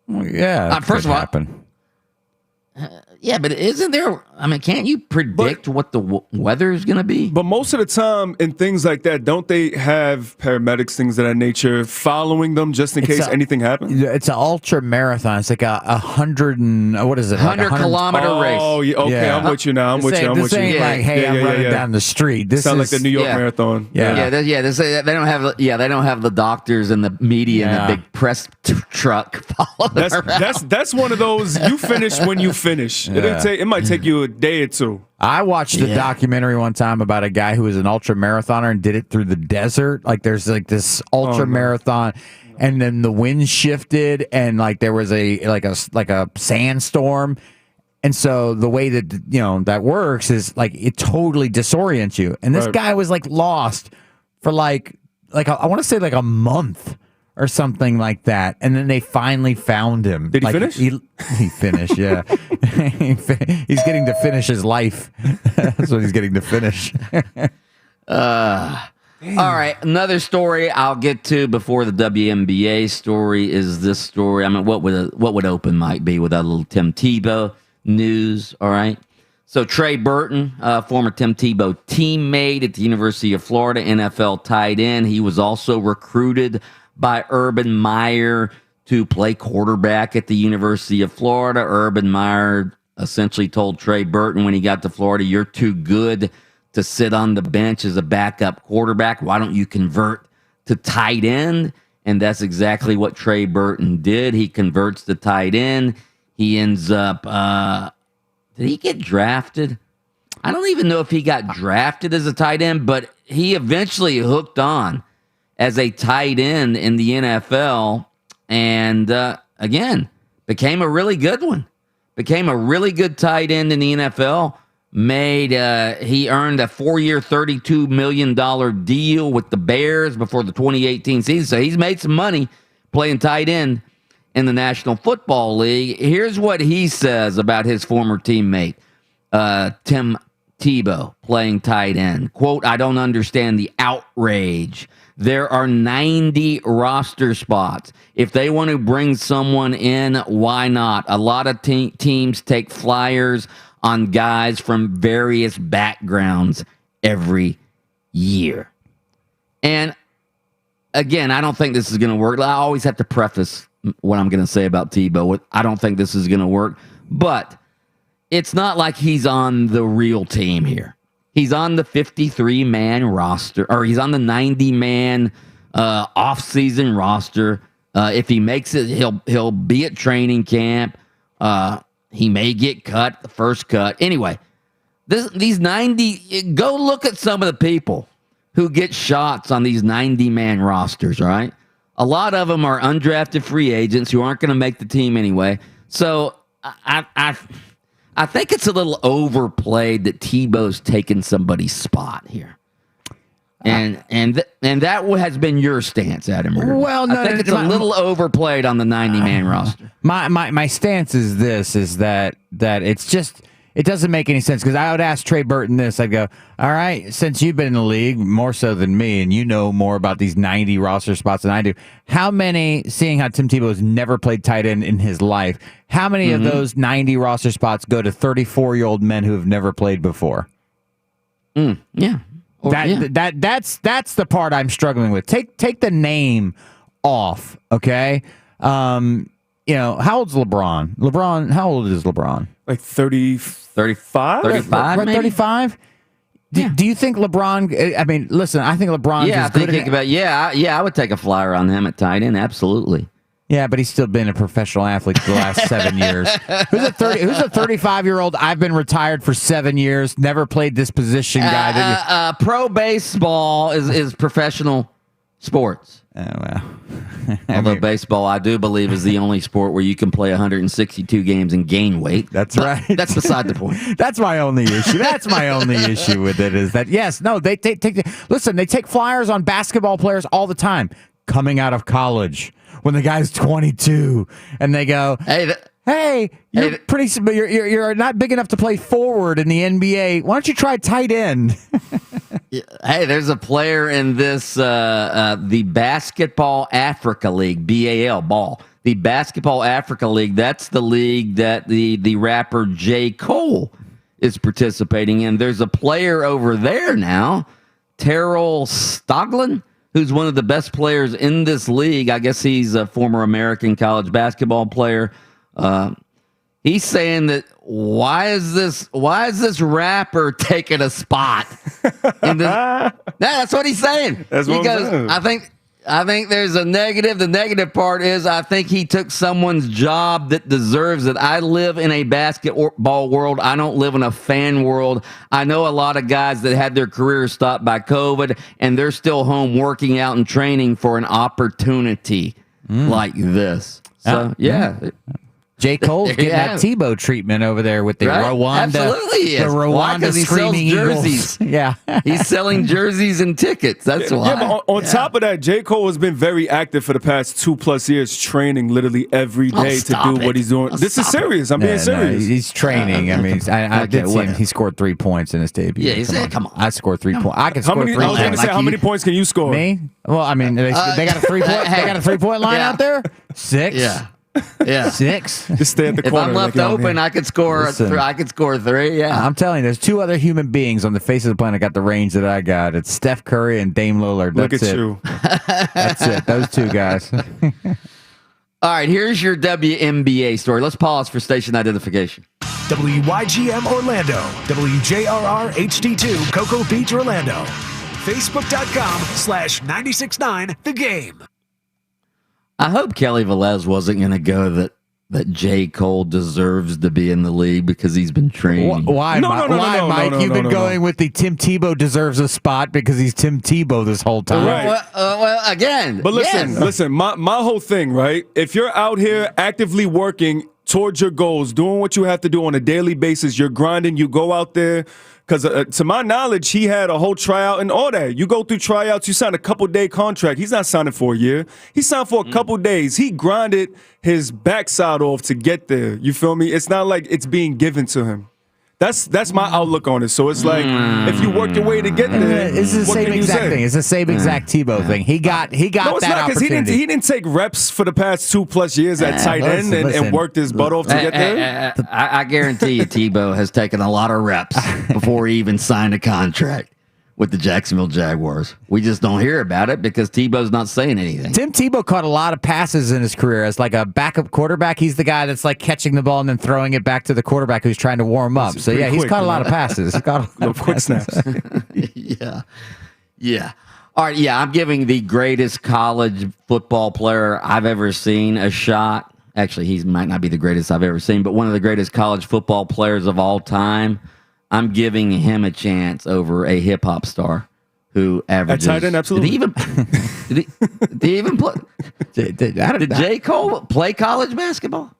Well, yeah, first of all, happen. Yeah, but isn't there... I mean, can't you predict what the weather is going to be? But most of the time in things like that, don't they have paramedics, things of that nature, following them just in case anything happens? It's an ultra marathon. It's like a 100 and... What is it? 100-kilometer race. Oh, okay. Yeah. I'm with you now. I'm with you. This ain't like, hey, I'm running down the street. This sounds like the New York Marathon. Yeah. They don't have. They don't have the doctors and the media and the big press truck following around. That's one of those. You finish when you finish. It might take you a day or two. I watched a documentary one time about a guy who was an ultra marathoner and did it through the desert. Like there's like this ultra marathon, and then the wind shifted, and like there was a sandstorm, and so the way that that works is like it totally disorients you. And this guy was like lost for like I want to say like a month or something like that, and then they finally found him. Did he finish? He finished, yeah. He's getting to finish his life. That's what he's getting to finish. Damn, All right, another story I'll get to before the WNBA story is this story. I mean, what would open mic be without a little Tim Tebow news? All right. So Trey Burton, former Tim Tebow teammate at the University of Florida, NFL tight end. He was also recruited by Urban Meyer to play quarterback at the University of Florida. Urban Meyer essentially told Trey Burton when he got to Florida, "You're too good to sit on the bench as a backup quarterback. Why don't you convert to tight end?" And that's exactly what Trey Burton did. He converts to tight end. He ends up, did he get drafted? I don't even know if he got drafted as a tight end, but he eventually hooked on as a tight end in the NFL. And again, became a really good one. Became a really good tight end in the NFL. He earned a 4-year, $32 million deal with the Bears before the 2018 season. So he's made some money playing tight end in the National Football League. Here's what he says about his former teammate, Tim Tebow, playing tight end. Quote, "I don't understand the outrage. There are 90 roster spots. If they want to bring someone in, why not? A lot of teams take flyers on guys from various backgrounds every year." And again, I don't think this is going to work. I always have to preface what I'm going to say about Tebow with, I don't think this is going to work. But it's not like he's on the real team here. He's on the 53-man roster, or he's on the 90-man off-season roster. If he makes it, he'll be at training camp. He may get cut, the first cut. Anyway, these 90, go look at some of the people who get shots on these 90-man rosters, all right? A lot of them are undrafted free agents who aren't going to make the team anyway. So I think it's a little overplayed that Tebow's taken somebody's spot here. And that has been your stance, Adam. Well, no, I think it's a little overplayed on the 90-man roster. My stance is this: is that it's just, it doesn't make any sense. Because I would ask Trey Burton this. I'd go, all right, since you've been in the league more so than me, and you know more about these 90 roster spots than I do, how many, seeing how Tim Tebow has never played tight end in his life, how many of those 90 roster spots go to 34-year-old men who have never played before? Yeah. That's the part I'm struggling with. Take the name off, okay? How old's LeBron? How old is LeBron? Like 35? 35, maybe? 35? Do you think LeBron, I mean, listen, I think LeBron is good I would take a flyer on him at tight end, absolutely. Yeah, but he's still been a professional athlete for the last 7 years. Who's a 35-year-old? I've been retired for 7 years, never played this position guy. Pro baseball is professional sports. Oh, well. Although baseball, I do believe, is the only sport where you can play 162 games and gain weight. That's right. That's beside the point. That's my only issue. That's my only issue with it is that, they take flyers on basketball players all the time coming out of college when the guy's 22 and they go, Hey, you're not big enough to play forward in the NBA. Why don't you try tight end? Hey, there's a player in this the Basketball Africa League, BAL, the Basketball Africa League. That's the league that the rapper J. Cole is participating in. There's a player over there now, Terrell Stoglin, who's one of the best players in this league. I guess he's a former American college basketball player. He's saying that why is this rapper taking a spot? That's what he's saying. He goes, I think there's a negative. The negative part is I think he took someone's job that deserves it. I live in a basketball world. I don't live in a fan world. I know a lot of guys that had their careers stopped by COVID, and they're still home working out and training for an opportunity like this. So, yeah. J. Cole's getting that Tebow treatment over there with the Rwanda. Absolutely, he is. The Rwanda screaming jerseys. Yeah, he's selling jerseys and tickets. That's why. Yeah, but on top of that, J. Cole has been very active for the past 2+ years, training literally every day to do what he's doing. This is serious. I'm being serious. No, he's training. I mean, I did see him. He scored 3 points in his debut. Yeah, he said, "Come on." I scored 3 points. I can score 3 points. I was going to say, how many points can you score? Me? Well, I mean, they got a 3-point. They got a 3-point line out there. 6. Yeah, 6. Just stay at the corner. If I'm left open, I could score. I could score 3. Yeah, I'm telling you, there's 2 other human beings on the face of the planet got the range that I got. It's Steph Curry and Dame Lillard. Look at you. That's it. Those 2 guys. All right, here's your WNBA story. Let's pause for station identification. WYGM Orlando, WJRR HD2 Cocoa Beach Orlando, Facebook.com/969 The Game. I hope Kelly Velez wasn't going to go that J. Cole deserves to be in the league because he's been training. Why, Mike? You've been going with the Tim Tebow deserves a spot because he's Tim Tebow this whole time. Right. Well, again. But listen, my whole thing, right? If you're out here actively working towards your goals, doing what you have to do on a daily basis, you're grinding, you go out there. Because to my knowledge, he had a whole tryout and all that. You go through tryouts, you sign a couple-day contract. He's not signing for a year. He signed for a couple days. He grinded his backside off to get there. You feel me? It's not like it's being given to him. That's my outlook on it. So it's like if you work your way to get there, it's the same exact thing. It's the same exact Tebow thing. He got no, it's that not, opportunity. He didn't take reps for the past 2+ years at tight end and worked his butt off to get there. I guarantee you, Tebow has taken a lot of reps before he even signed a contract with the Jacksonville Jaguars. We just don't hear about it because Tebow's not saying anything. Tim Tebow caught a lot of passes in his career as like a backup quarterback. He's the guy that's like catching the ball and then throwing it back to the quarterback who's trying to warm up. So yeah, he's caught a lot of passes. He's got a lot of quick snaps. Yeah. All right, I'm giving the greatest college football player I've ever seen a shot. Actually, he might not be the greatest I've ever seen, but one of the greatest college football players of all time. I'm giving him a chance over a hip hop star who averages. At tight end, absolutely. Did he even play? Did J. Cole play college basketball?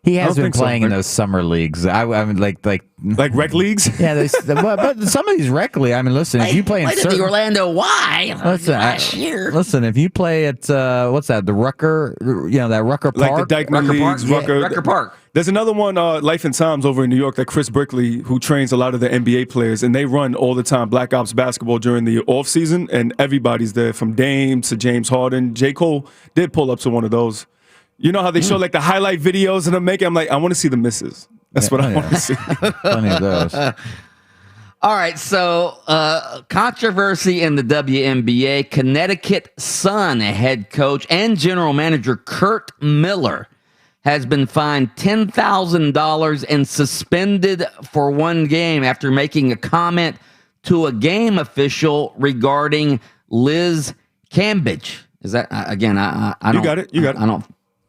He has been playing in those summer leagues. I mean, like rec leagues. Yeah, but some of these rec leagues. I mean, listen, if you play in the Orlando Y last year. Listen, if you play at what's that? The Rucker, that Rucker Park, like the Dykeman leagues, Rucker Park. There's another one, Life and Times over in New York, that Chris Brickley, who trains a lot of the NBA players, and they run all the time Black Ops basketball during the off season, and everybody's there from Dame to James Harden. J. Cole did pull up to one of those. You know how they show like the highlight videos and I'm making? I'm like, I want to see the misses. That's what I want to see. Plenty of those. All right, so controversy in the WNBA. Connecticut Sun head coach and general manager Kurt Miller has been fined $10,000 and suspended for 1 game after making a comment to a game official regarding Liz Cambage. Is that again? I don't. You got it. I don't.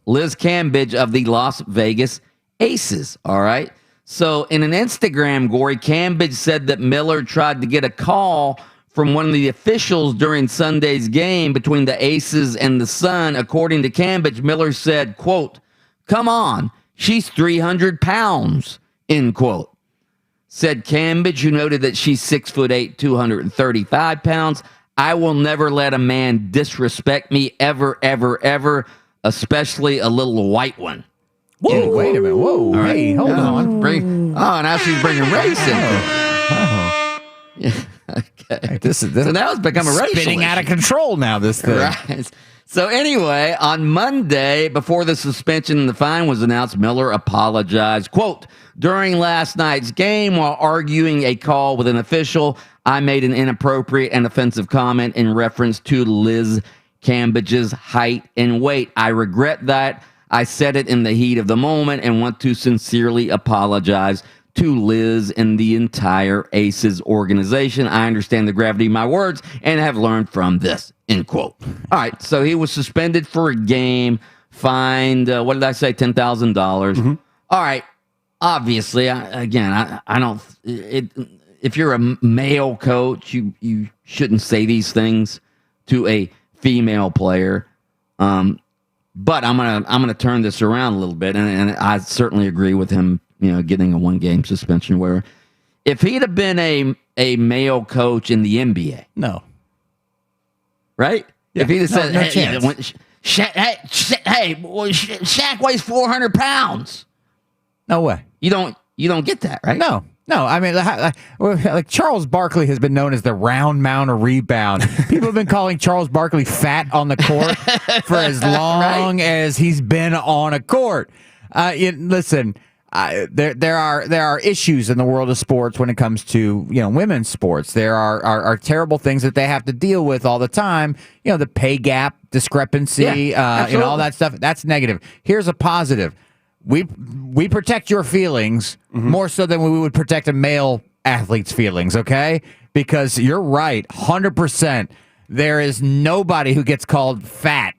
Liz Cambage of the Las Vegas Aces. All right. So in an Instagram, Gory Cambage said that Miller tried to get a call from one of the officials during Sunday's game between the Aces and the Sun. According to Cambage, Miller said, quote, "Come on, she's 300 pounds," end quote. Said Cambage, who noted that she's 6'8", 235 pounds. "I will never let a man disrespect me ever, ever, ever, especially a little white one." Whoa, wait a minute. Whoa, right. Hey, hold on. Now she's bringing race into it. Yeah, okay. So now it's become a racial spinning issue. out of control now, this thing. Right. So anyway, on Monday, before the suspension and the fine was announced, Miller apologized. Quote, "During last night's game, while arguing a call with an official, I made an inappropriate and offensive comment in reference to Liz Cambage's height and weight. I regret that. I said it in the heat of the moment and want to sincerely apologize to Liz and the entire Aces organization. I understand the gravity of my words and have learned from this," end quote. All right, so he was suspended for a game, fined, what did I say, $10,000. Mm-hmm. All right, obviously, I don't, if you're a male coach, you shouldn't say these things to a female player. But I'm gonna turn this around a little bit, and I certainly agree with him. Getting a 1-game suspension. Where if he'd have been a male coach in the NBA, no, right? Yeah. If he'd have said, no "Hey, chance. Shaq weighs 400 pounds," no way. You don't get that, right? No. I mean, like Charles Barkley has been known as the round mound of rebound. People have been calling Charles Barkley fat on the court for as long as he's been on a court. Listen, there are issues in the world of sports when it comes to women's sports. There are terrible things that they have to deal with all the time. The pay gap discrepancy, all that stuff. That's negative. Here's a positive. We protect your feelings more so than we would protect a male athlete's feelings, okay? Because you're right, 100%. There is nobody who gets called fat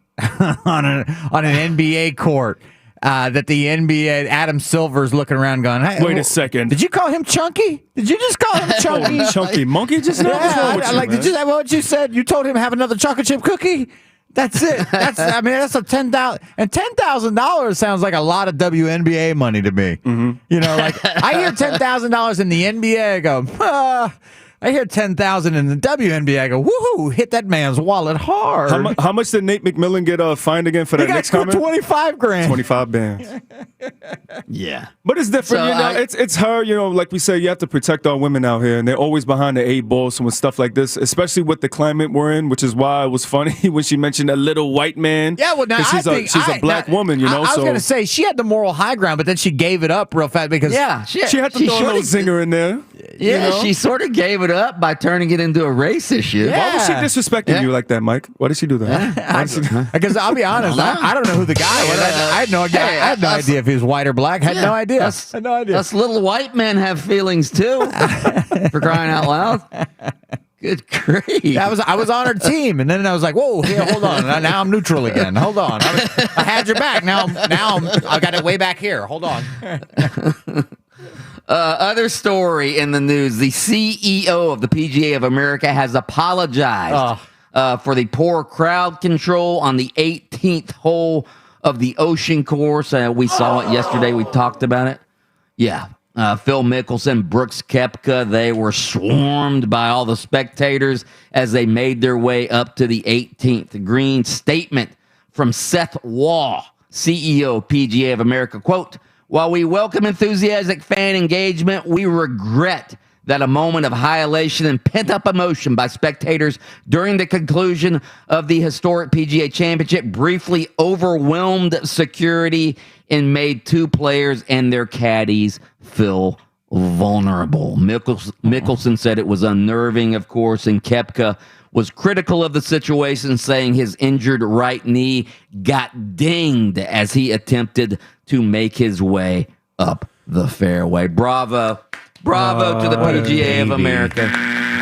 on an NBA court that the NBA Adam Silver's looking around going, hey, wait a second. Did you call him chunky? Did you just call him chunky? Chunky monkey just now? What's wrong with you, did you say what you said? You told him to have another chocolate chip cookie? That's it. That's a $10,000 and $10,000 sounds like a lot of WNBA money to me. I hear $10,000 in the NBA, I go, I hear $10,000 in the WNBA, I go, woohoo! Hit that man's wallet hard. How much did Nate McMillan get fined again for that next comment? $25,000. 25 bands. Yeah, but it's different. It's her. Like we say, you have to protect our women out here, and they're always behind the 8 ball. So with stuff like this, especially with the climate we're in, which is why it was funny when she mentioned a little white man. Yeah, well, now she's a black woman. I was going to say she had the moral high ground, but then she gave it up real fast because she had to throw a little zinger in there. Yeah, she sort of gave it up by turning it into a race issue. Yeah. Why was she disrespecting you like that, Mike? Why did she do that? Because I'll be honest, I don't know who the guy is. I had no idea. I had no idea if he was white or black. Had no idea. Had no idea. Us little white men have feelings too. For crying out loud. Good grief. I was on her team, and then I was like, whoa, here, hold on. Now I'm neutral again. Hold on. I had your back. Now I got it way back here. Hold on. Other story in the news, the CEO of the PGA of America has apologized for the poor crowd control on the 18th hole of the Ocean Course. We saw it yesterday. We talked about it. Yeah. Phil Mickelson, Brooks Koepka, they were swarmed by all the spectators as they made their way up to the 18th green. Statement from Seth Waugh, CEO of PGA of America, quote, "While we welcome enthusiastic fan engagement, we regret that a moment of high elation and pent-up emotion by spectators during the conclusion of the historic PGA Championship briefly overwhelmed security and made 2 players and their caddies feel vulnerable." Mickelson said it was unnerving, of course, and Koepka was critical of the situation, saying his injured right knee got dinged as he attempted to make his way up the fairway. Bravo to the PGA of America.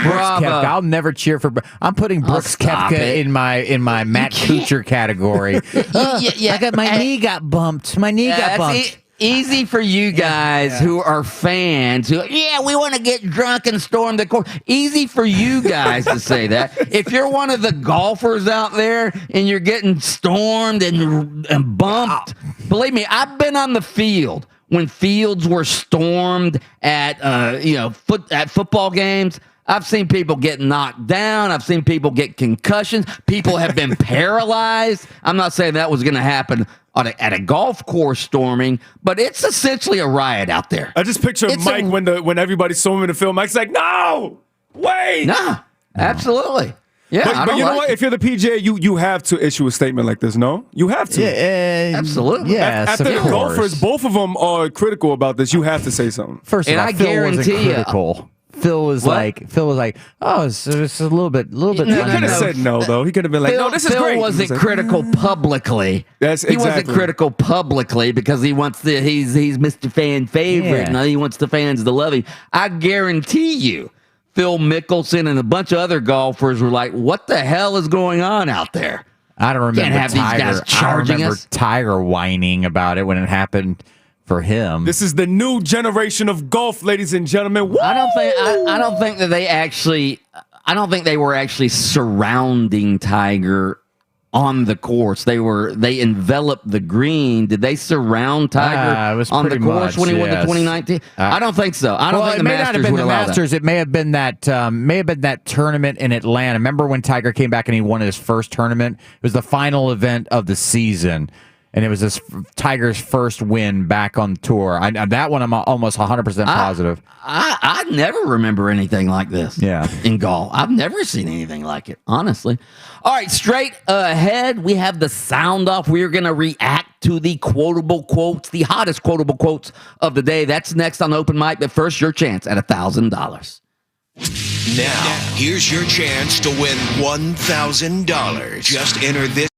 Bravo. Koepka. I'll never cheer for. I'm putting Brooks Koepka in my Matt Kuchar category. I got my knee got bumped. My knee got bumped. Easy for you guys who are fans who, we want to get drunk and storm the course. Easy for you guys to say that. If you're one of the golfers out there and you're getting stormed and bumped, believe me, I've been on the field when fields were stormed at football games. I've seen people get knocked down. I've seen people get concussions. People have been paralyzed. I'm not saying that was going to happen at a golf course storming, but it's essentially a riot out there. I just picture Mike when everybody's storming the field. Mike's like, "No, wait." No, absolutely. Yeah, but you know what? If you're the PGA, you have to issue a statement like this. No, you have to. Yeah, absolutely. Yeah, after the golfers, both of them are critical about this. You have to say something. First of all, Phil wasn't critical. Phil was like, oh, it's a little bit. He could have said no, though. He could have been like, no, this is great. Phil wasn't critical publicly. He wasn't critical publicly because he's Mr. Fan favorite. And he wants the fans to love him. I guarantee you, Phil Mickelson and a bunch of other golfers were like, what the hell is going on out there? I don't remember Can't have these guys charging us. Tiger whining about it when it happened for him. This is the new generation of golf, ladies and gentlemen. Woo! I don't think they were actually surrounding Tiger on the course. They enveloped the green. Did they surround Tiger It was on the pretty course much, when he won the yes. 2019? I don't think so. I don't think it the may not have Masters been would the allow Masters. It may have been that tournament in Atlanta. Remember when Tiger came back and he won his first tournament? It was the final event of the season. And it was Tiger's first win back on tour. That one I'm almost 100% positive. I never remember anything like this. Yeah. In golf, I've never seen anything like it. Honestly. All right, straight ahead, we have the sound off. We're gonna react to the quotable quotes, the hottest quotable quotes of the day. That's next on Open Mic. But first, your chance at $1,000. Now, here's your chance to win $1,000. Just enter this.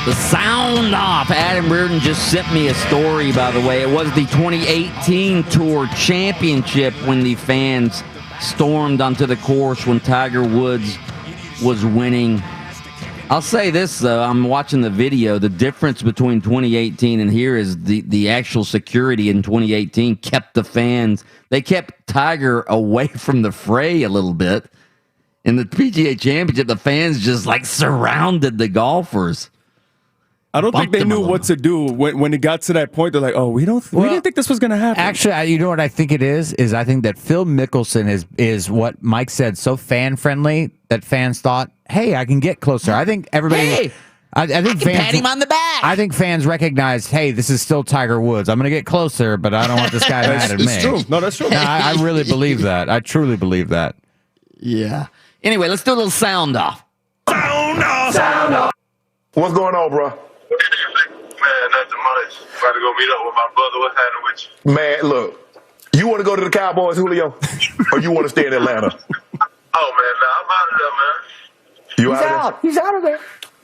The sound off. Adam Reardon just sent me a story, by the way. It was the 2018 Tour Championship when the fans stormed onto the course when Tiger Woods was winning. I'll say this, though. I'm watching the video. The difference between 2018 and here is the actual security in 2018 kept the fans. They kept Tiger away from the fray a little bit. In the PGA Championship, the fans just like surrounded the golfers. I don't think they knew what to do when it got to that point. They're like, "Oh, we didn't think this was going to happen." Actually, you know what I think it is I think that Phil Mickelson is what Mike said, so fan friendly that fans thought, "Hey, I can get closer." I think everybody. Hey, I think fans pat him on the back. I think fans recognize, hey, this is still Tiger Woods. I'm going to get closer, but I don't want this guy mad at me. It's true. No, that's true. No, I really believe that. I truly believe that. Yeah. Anyway, let's do a little sound off. Sound off. Sound off. What's going on, bro? Man, nothing much. About to go meet up with my brother. What's happening with you? Man, look, you want to go to the Cowboys, Julio, or you want to stay in Atlanta? Oh, man, nah, I'm out of there, man. You out? He's out of there.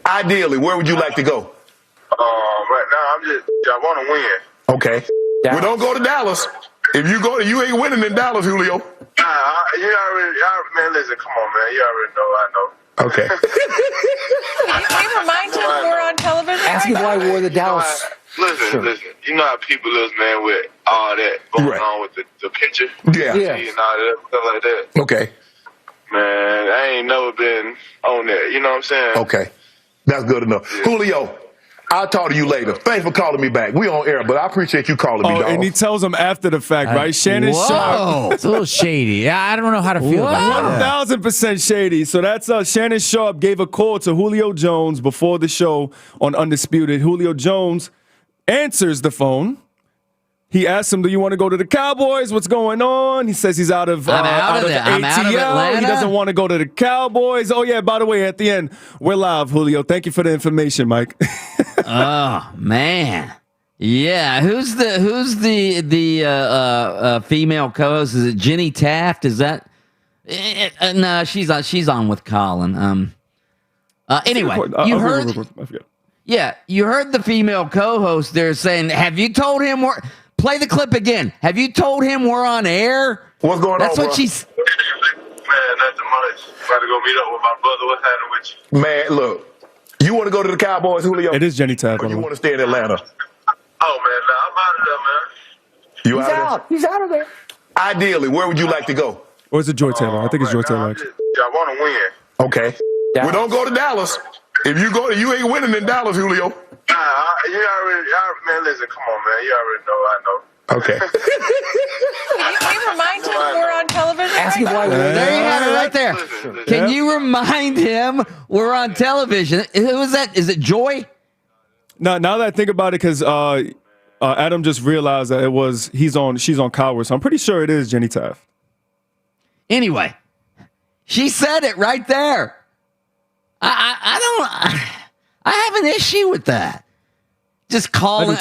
Ideally, where would you like to go? Right now, I want to win. Okay. Well, don't go to Dallas. If you go, you ain't winning in Dallas, Julio. Man, listen, come on, man. You already know, I know. Okay. Can you remind him we're on television? Ask him why we're the Dallas. Listen. You know how people is, man, with all that going on with the picture. Yeah. And all that stuff like that. Okay. Man, I ain't never been on that. You know what I'm saying? Okay. That's good enough. Yeah. Julio, I'll talk to you later. Thanks for calling me back. We on air, but I appreciate you calling me, dog. And he tells him after the fact, right? Shannon Sharp. It's a little shady. Yeah, I don't know how to feel about that. 1,000% shady. So that's Shannon Sharp gave a call to Julio Jones before the show on Undisputed. Julio Jones answers the phone. He asks him, "Do you want to go to the Cowboys? What's going on?" He says he's out of ATL. He doesn't want to go to the Cowboys. Oh yeah, by the way, at the end, we're live, Julio. Thank you for the information, Mike. Oh man, yeah. Who's the female co-host? Is it Jenny Taft? Is that? No, she's on with Colin. Anyway, you heard. I forget. Yeah, you heard the female co-host there saying, "Have you told him we're?" Play the clip again. Have you told him we're on air? What's going on, That's what bro? she's. Man, nothing much. About to go meet up with my brother. What's happening with you? Man, look, you want to go to the Cowboys, Julio? It is Jenny Taft. Or you want to stay in Atlanta? Oh, man, nah, I'm out of there, man. You out? He's out of there. Ideally, where would you like to go? Or is it Joy Taylor? I think it's Joy Taylor. Actually. I want to win. Okay. Well, don't go to Dallas. If you go, you ain't winning in Dallas, Julio. Man, listen, come on, man. You already know, I know. Okay. Can you remind him we're on television? Ask him why we're There you have it right there. Listen. Can you remind him we're on television? Who is that? Is it Joy? Now that I think about it, because Adam just realized that she's on Cowboys, so I'm pretty sure it is Jenny Taft. Anyway, she said it right there. I have an issue with that. Just calling.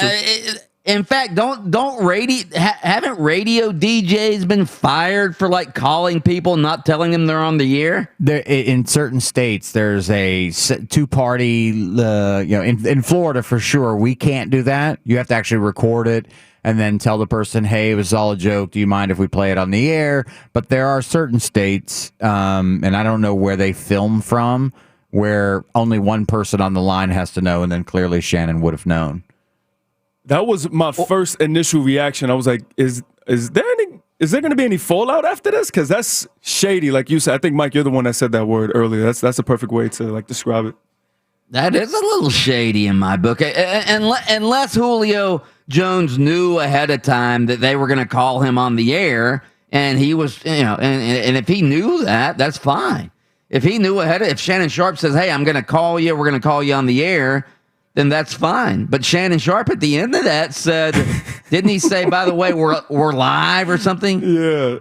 In fact, haven't radio DJs been fired for like calling people, not telling them they're on the air? In certain states, there's a two-party. In Florida for sure, we can't do that. You have to actually record it and then tell the person, "Hey, it was all a joke. Do you mind if we play it on the air?" But there are certain states, and I don't know where they film from, where only one person on the line has to know, and then clearly Shannon would have known. That was my first initial reaction. I was like, is there going to be any fallout after this? Because that's shady, like you said. I think, Mike, you're the one that said that word earlier. That's a perfect way to like describe it. That is a little shady in my book. Unless Julio Jones knew ahead of time that they were going to call him on the air, and he was, and if he knew that, that's fine. If he knew if Shannon Sharp says, "Hey, I'm going to call you, we're going to call you on the air," then that's fine. But Shannon Sharp at the end of that said, didn't he say, "By the way, we're live" or something? Yeah.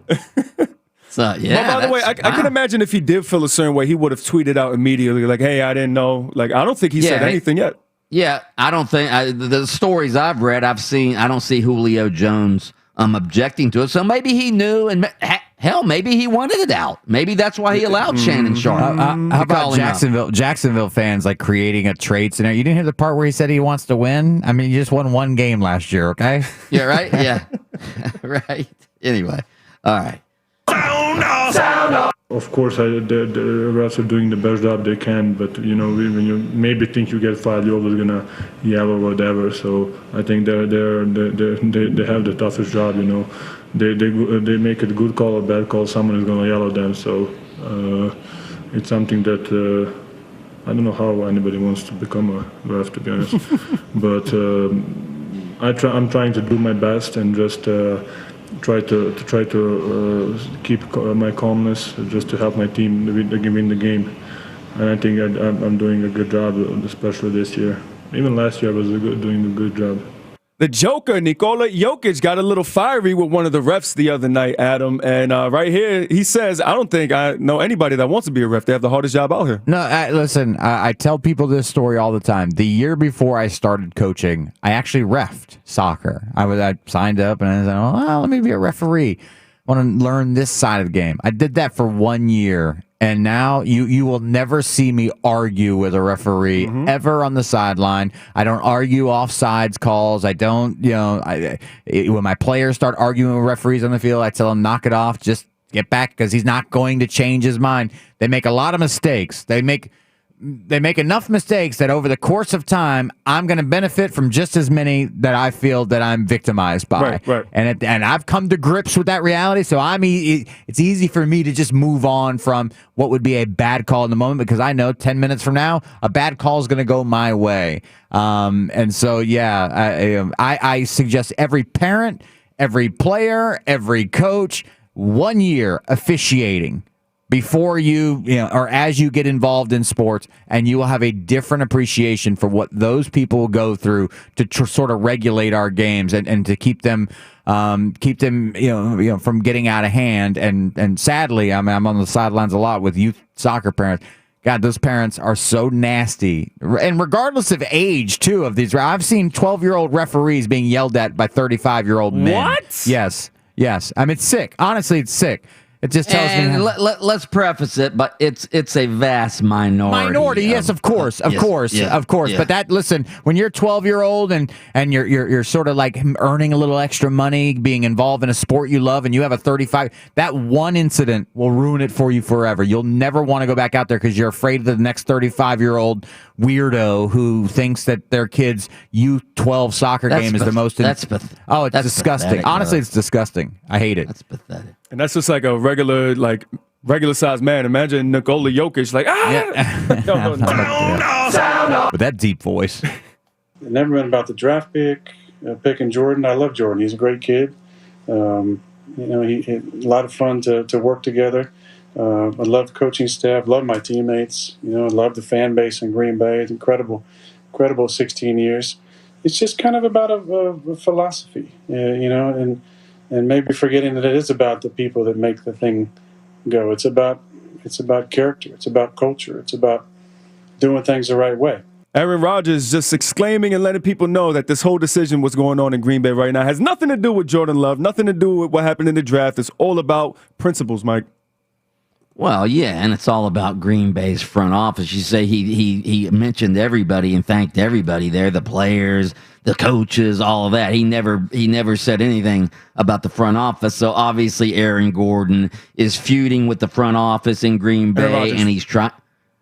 So yeah. But by the way, I can imagine if he did feel a certain way, he would have tweeted out immediately, like, "Hey, I didn't know." Like, I don't think he said anything yet. Yeah, I don't think the stories I've read, I don't see Julio Jones objecting to it. So maybe he knew, and Hell, maybe he wanted it out. Maybe that's why he allowed Shannon Sharp. How about Jacksonville fans like creating a trade scenario? You didn't hear the part where he said he wants to win? I mean, you just won one game last year, okay? Yeah, right? Yeah. Right. Anyway. All right. Of course, the refs are doing the best job they can, but when you maybe think you get fouled, you're always gonna yell or whatever. So I think they have the toughest job. They make a good call or bad call, someone is gonna yell at them. So it's something that I don't know how anybody wants to become a ref, to be honest. But I'm trying to do my best and just. Try to keep my calmness, just to help my team win the game, and I think I'm doing a good job, especially this year. Even last year I was doing a good job. The Joker, Nikola Jokic, got a little fiery with one of the refs the other night, Adam. And right here, he says, I don't think I know anybody that wants to be a ref. They have the hardest job out here. No, listen, I tell people this story all the time. The year before I started coaching, I actually reffed soccer. I signed up and I said, well, let me be a referee. I want to learn this side of the game. I did that for 1 year. And now you will never see me argue with a referee ever on the sideline. I don't argue offsides calls. I don't, when my players start arguing with referees on the field, I tell them, knock it off. Just get back, because he's not going to change his mind. They make a lot of mistakes. They make enough mistakes that over the course of time, I'm going to benefit from just as many that I feel that I'm victimized by. Right. And I've come to grips with that reality, so it's easy for me to just move on from what would be a bad call in the moment, because I know 10 minutes from now, a bad call is going to go my way. And so, I suggest every parent, every player, every coach, 1 year officiating before or as you get involved in sports, and you will have a different appreciation for what those people will go through to sort of regulate our games and to keep them from getting out of hand. And sadly, I'm on the sidelines a lot with youth soccer parents. God, those parents are so nasty, and regardless of age, too. Of these, I've seen 12-year-old referees being yelled at by 35-year-old men. What? Yes. I mean, it's sick. Honestly, it's sick. It just tells me. And let's preface it, but it's a vast minority. Yes, of course. But listen, when you're a 12-year-old and you're sort of like earning a little extra money, being involved in a sport you love, and you have a 35, that one incident will ruin it for you forever. You'll never want to go back out there because you're afraid of the next 35-year-old weirdo who thinks that their kid's U12 soccer game is the most. It's disgusting. Pathetic, honestly, it's disgusting. I hate it. That's pathetic. And that's just like a regular sized man. Imagine Nikola Jokic with that deep voice. It never been about the draft picking Jordan. I love Jordan. He's a great kid. He a lot of fun to work together. I love the coaching staff. Love my teammates. I love the fan base in Green Bay. It's incredible 16 years. It's just kind of about a philosophy, and maybe forgetting that it is about the people that make the thing go. It's about character. It's about culture. It's about doing things the right way. Aaron Rodgers just exclaiming and letting people know that this whole decision, what's going on in Green Bay right now, has nothing to do with Jordan Love, nothing to do with what happened in the draft. It's all about principles, Mike. Well, yeah, and it's all about Green Bay's front office. You say he mentioned everybody and thanked everybody there, the players, the coaches, all of that. He never said anything about the front office. So obviously Aaron Gordon is feuding with the front office in Green Bay, and he's trying.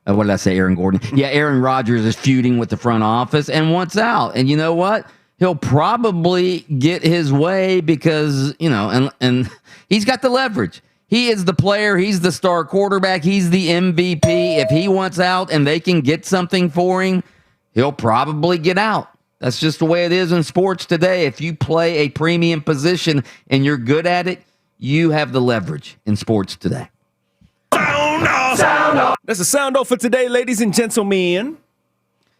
What did I say, Aaron Gordon? Yeah, Aaron Rodgers is feuding with the front office and wants out. And you know what? He'll probably get his way because, and he's got the leverage. He is the player. He's the star quarterback. He's the MVP. If he wants out and they can get something for him, he'll probably get out. That's just the way it is in sports today. If you play a premium position and you're good at it, you have the leverage in sports today. Sound off. That's a sound off for today, ladies and gentlemen.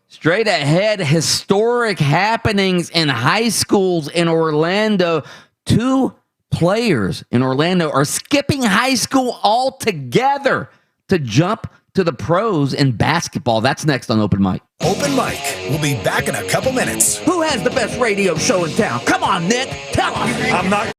Straight ahead, historic happenings in high schools in Orlando. 2 players in Orlando are skipping high school altogether to jump to the pros in basketball. That's next on Open Mic. Open Mic. We'll be back in a couple minutes. Who has the best radio show in town? Come on, Nick. Tell us. I'm not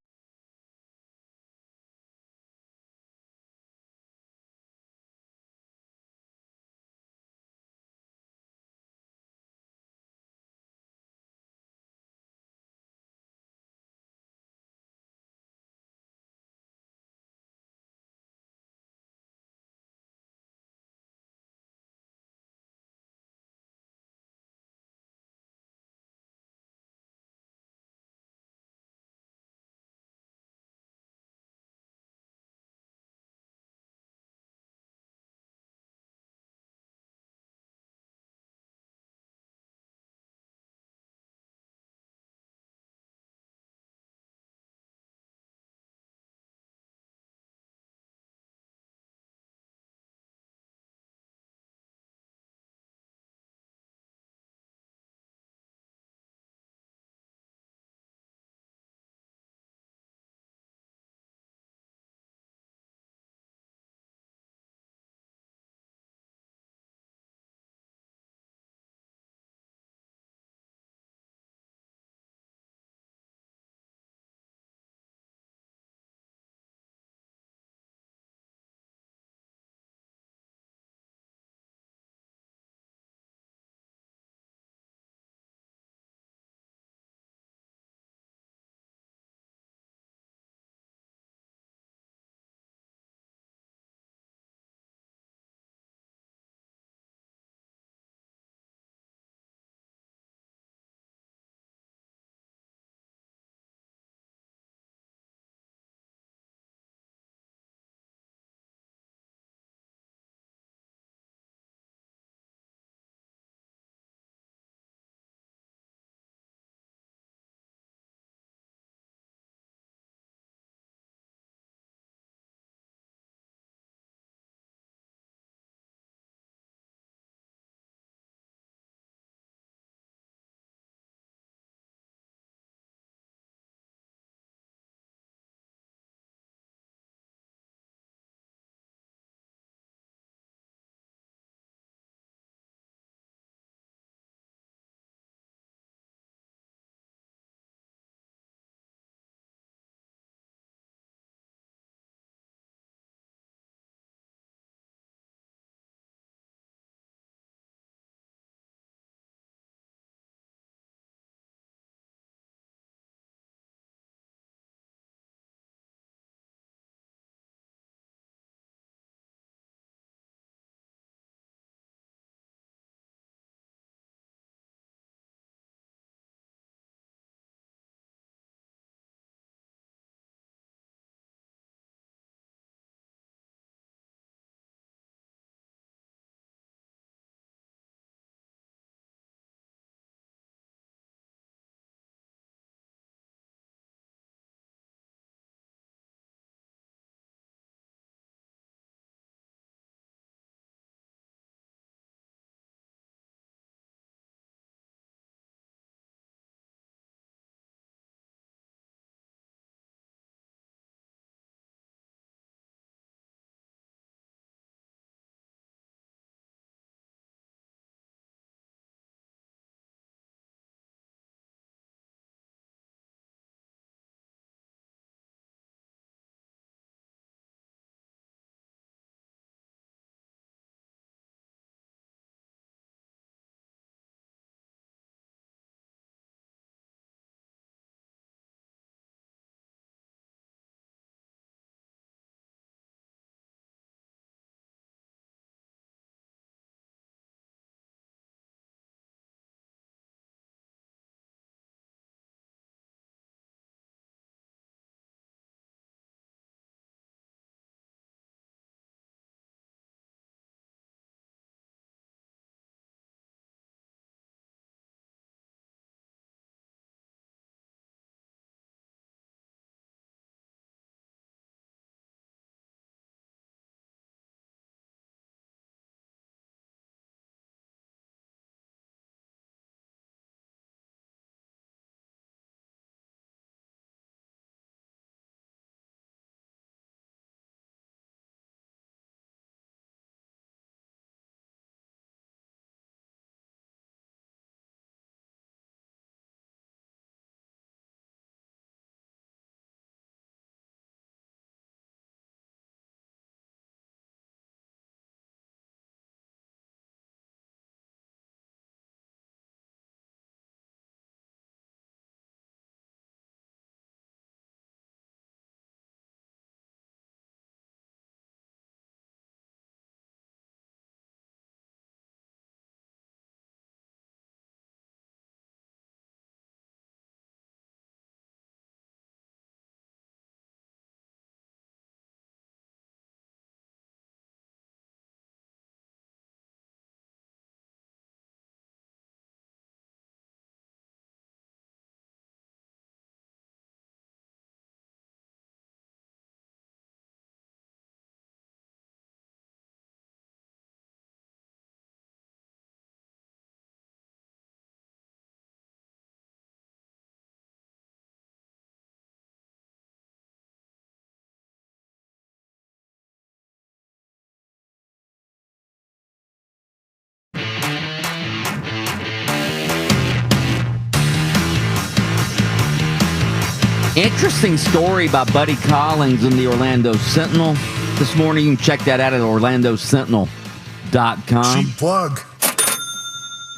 Interesting story by Buddy Collins in the Orlando Sentinel this morning. You can check that out at orlandosentinel.com. Cheap plug.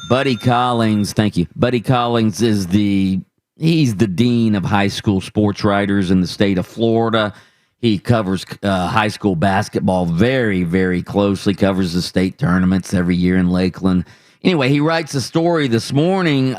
Buddy Collins, thank you. Buddy Collins is he's the dean of high school sports writers in the state of Florida. He covers high school basketball very, very closely, covers the state tournaments every year in Lakeland. Anyway, he writes a story this morning.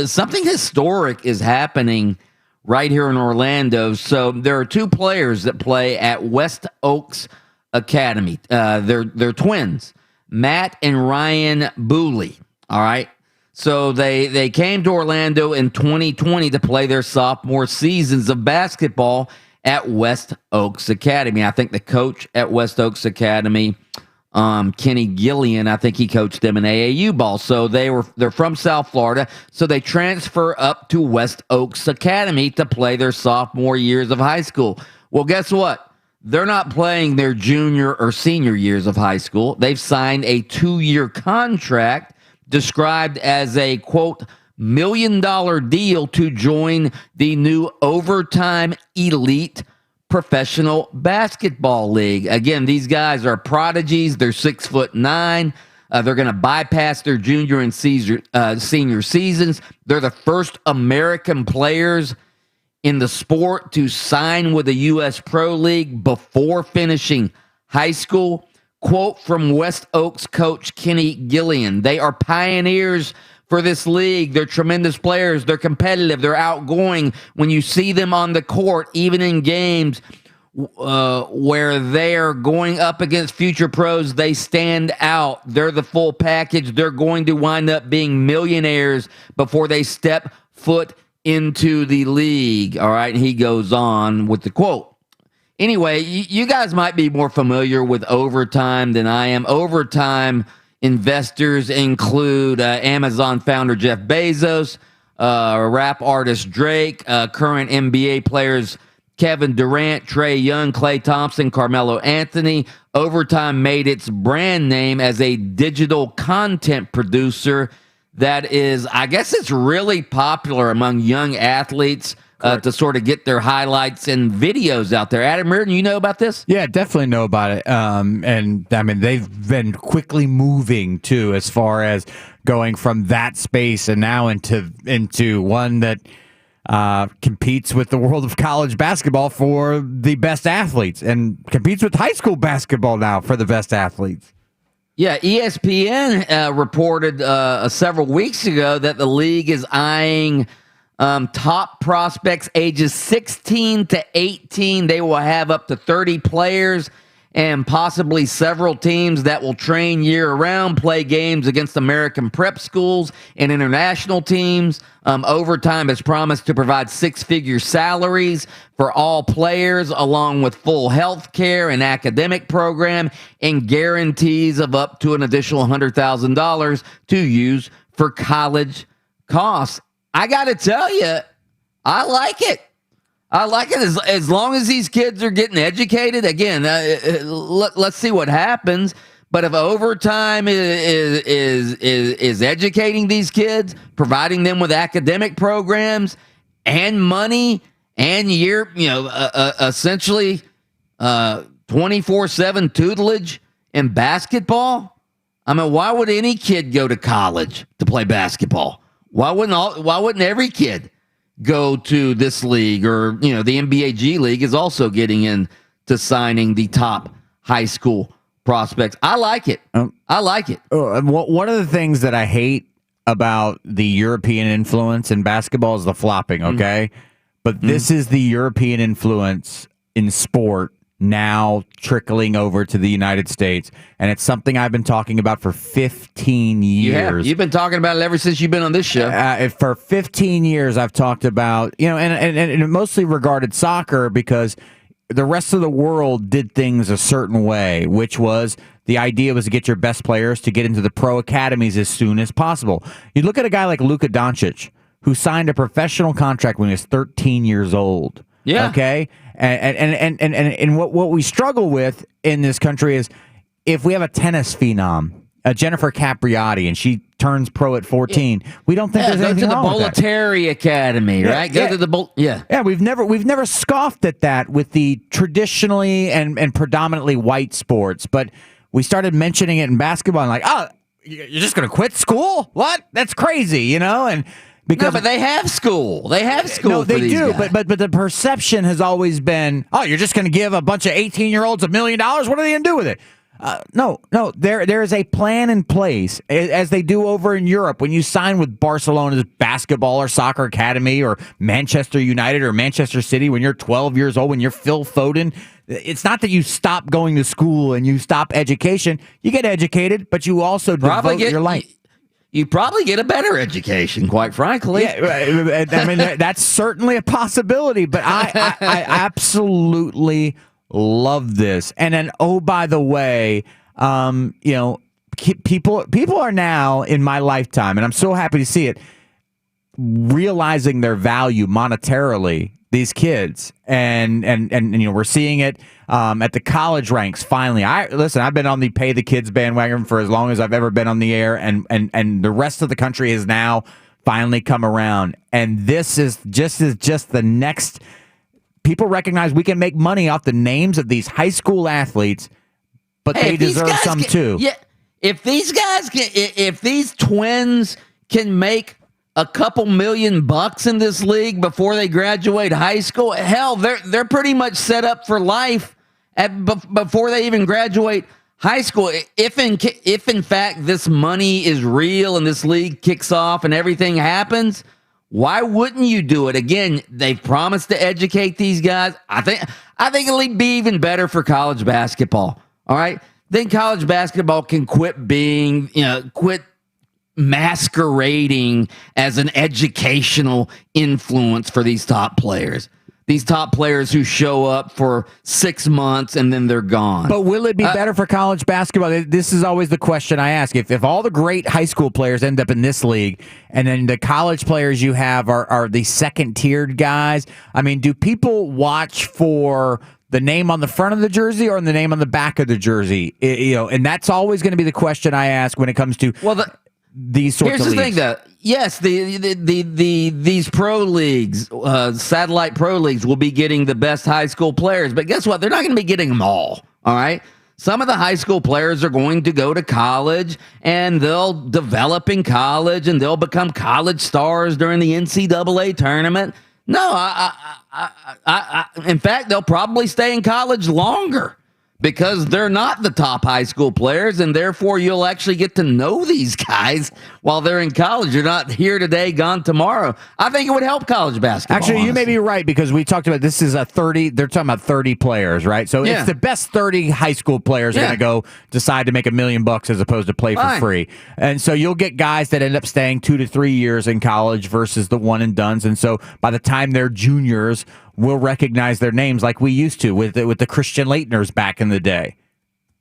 Something historic is happening right here in Orlando. So there are two players that play at West Oaks Academy. They're twins, Matt and Ryan Booley. All right. So they came to Orlando in 2020 to play their sophomore seasons of basketball at West Oaks Academy. I think the coach at West Oaks Academy, Kenny Gillian, I think he coached them in AAU ball. So they're from South Florida. So they transfer up to West Oaks Academy to play their sophomore years of high school. Well, guess what? They're not playing their junior or senior years of high school. They've signed a 2-year contract described as a, quote, $1 million deal to join the new Overtime Elite Professional Basketball League. Again, these guys are prodigies. They're 6'9". They're going to bypass their junior and senior seasons. They're the first American players in the sport to sign with the U.S. Pro League before finishing high school. Quote from West Oaks coach Kenny Gillian: "They are pioneers for this league. They're tremendous players. They're competitive. They're outgoing. When you see them on the court, even in games where they are going up against future pros, they stand out. They're the full package. They're going to wind up being millionaires before they step foot into the league." All right, and he goes on with the quote. Anyway, you guys might be more familiar with Overtime than I am. Overtime investors include Amazon founder Jeff Bezos, rap artist Drake, current NBA players Kevin Durant, Trey Young, Klay Thompson, Carmelo Anthony. Overtime made its brand name as a digital content producer that is, I guess it's really popular among young athletes to sort of get their highlights and videos out there. Adam Reardon, you know about this? Yeah, definitely know about it. And I mean, they've been quickly moving too, as far as going from that space and now into one that competes with the world of college basketball for the best athletes and competes with high school basketball now for the best athletes. Yeah, ESPN reported several weeks ago that the league is eyeing top prospects ages 16 to 18. They will have up to 30 players and possibly several teams that will train year-round, play games against American prep schools and international teams. Overtime has promised to provide 6-figure salaries for all players, along with full health care and academic program, and guarantees of up to an additional $100,000 to use for college costs. I got to tell you, I like it. I like it as long as these kids are getting educated. Again, let's see what happens. But if Overtime is educating these kids, providing them with academic programs and money and essentially 24/7 tutelage in basketball, I mean, why would any kid go to college to play basketball? Why wouldn't every kid go to this league? Or, the NBA G League is also getting into signing the top high school prospects. I like it. I like it. One of the things that I hate about the European influence in basketball is the flopping, okay? But this is the European influence in sport now trickling over to the United States, and it's something I've been talking about for 15 years. You've been talking about it ever since you've been on this show. For 15 years, I've talked about, and it mostly regarded soccer, because the rest of the world did things a certain way, which was the idea was to get your best players to get into the pro academies as soon as possible. You look at a guy like Luka Doncic, who signed a professional contract when he was 13 years old. Yeah. Okay. And what we struggle with in this country is if we have a tennis phenom Jennifer Capriati, and she turns pro at 14. We don't think there's anything wrong with that. Go to the Bolletary Academy, right? Go to the Yeah, we've never scoffed at that with the traditionally and predominantly white sports, but we started mentioning it in basketball and like, oh, you're just going to quit school? What? That's crazy, and because but they have school. They have school. No, for they these do. guys. But the perception has always been, oh, you're just going to give a bunch of 18-year-olds $1 million. What are they going to do with it? No. There is a plan in place, as they do over in Europe. When you sign with Barcelona's basketball or soccer academy, or Manchester United or Manchester City, when you're 12 years old, when you're Phil Foden, it's not that you stop going to school and you stop education. You get educated, but you also devote your life. You probably get a better education, quite frankly. Yeah, I mean, that's certainly a possibility, but I absolutely love this. And then, oh, by the way, people are now in my lifetime, and I'm so happy to see it, realizing their value monetarily. These kids, and we're seeing it at the college ranks. Finally, I've been on the pay the kids bandwagon for as long as I've ever been on the air, and the rest of the country has now finally come around. And this is just the next. People recognize we can make money off the names of these high school athletes, but they deserve some too. Yeah, if these twins can make a couple $1 million in this league before they graduate high school, hell, they're pretty much set up for life before they even graduate high school. If in fact this money is real and this league kicks off and everything happens, why wouldn't you do it? Again, they've promised to educate these guys. I think it'll be even better for college basketball. All right, then college basketball can quit masquerading as an educational influence for these top players. These top players who show up for 6 months and then they're gone. But will it be better for college basketball? This is always the question I ask. If all the great high school players end up in this league, and then the college players you have are the second-tiered guys, I mean, do people watch for the name on the front of the jersey or the name on the back of the jersey? And that's always going to be the question I ask when it comes to these sorts of leagues. Here's the thing, though. Yes, these pro leagues, satellite pro leagues, will be getting the best high school players. But guess what? They're not going to be getting them all. All right. Some of the high school players are going to go to college, and they'll develop in college, and they'll become college stars during the NCAA tournament. No, in fact, they'll probably stay in college longer, because they're not the top high school players, and therefore you'll actually get to know these guys while they're in college. You're not here today, gone tomorrow. I think it would help college basketball. Actually, you may be right, because we talked about this is a 30. They're talking about 30 players, right? So it's the best 30 high school players are going to go decide to make $1 million as opposed to play for free. And so you'll get guys that end up staying 2 to 3 years in college versus the one and dones. And so by the time they're juniors, we'll recognize their names like we used to with the Christian Leitners back in the day.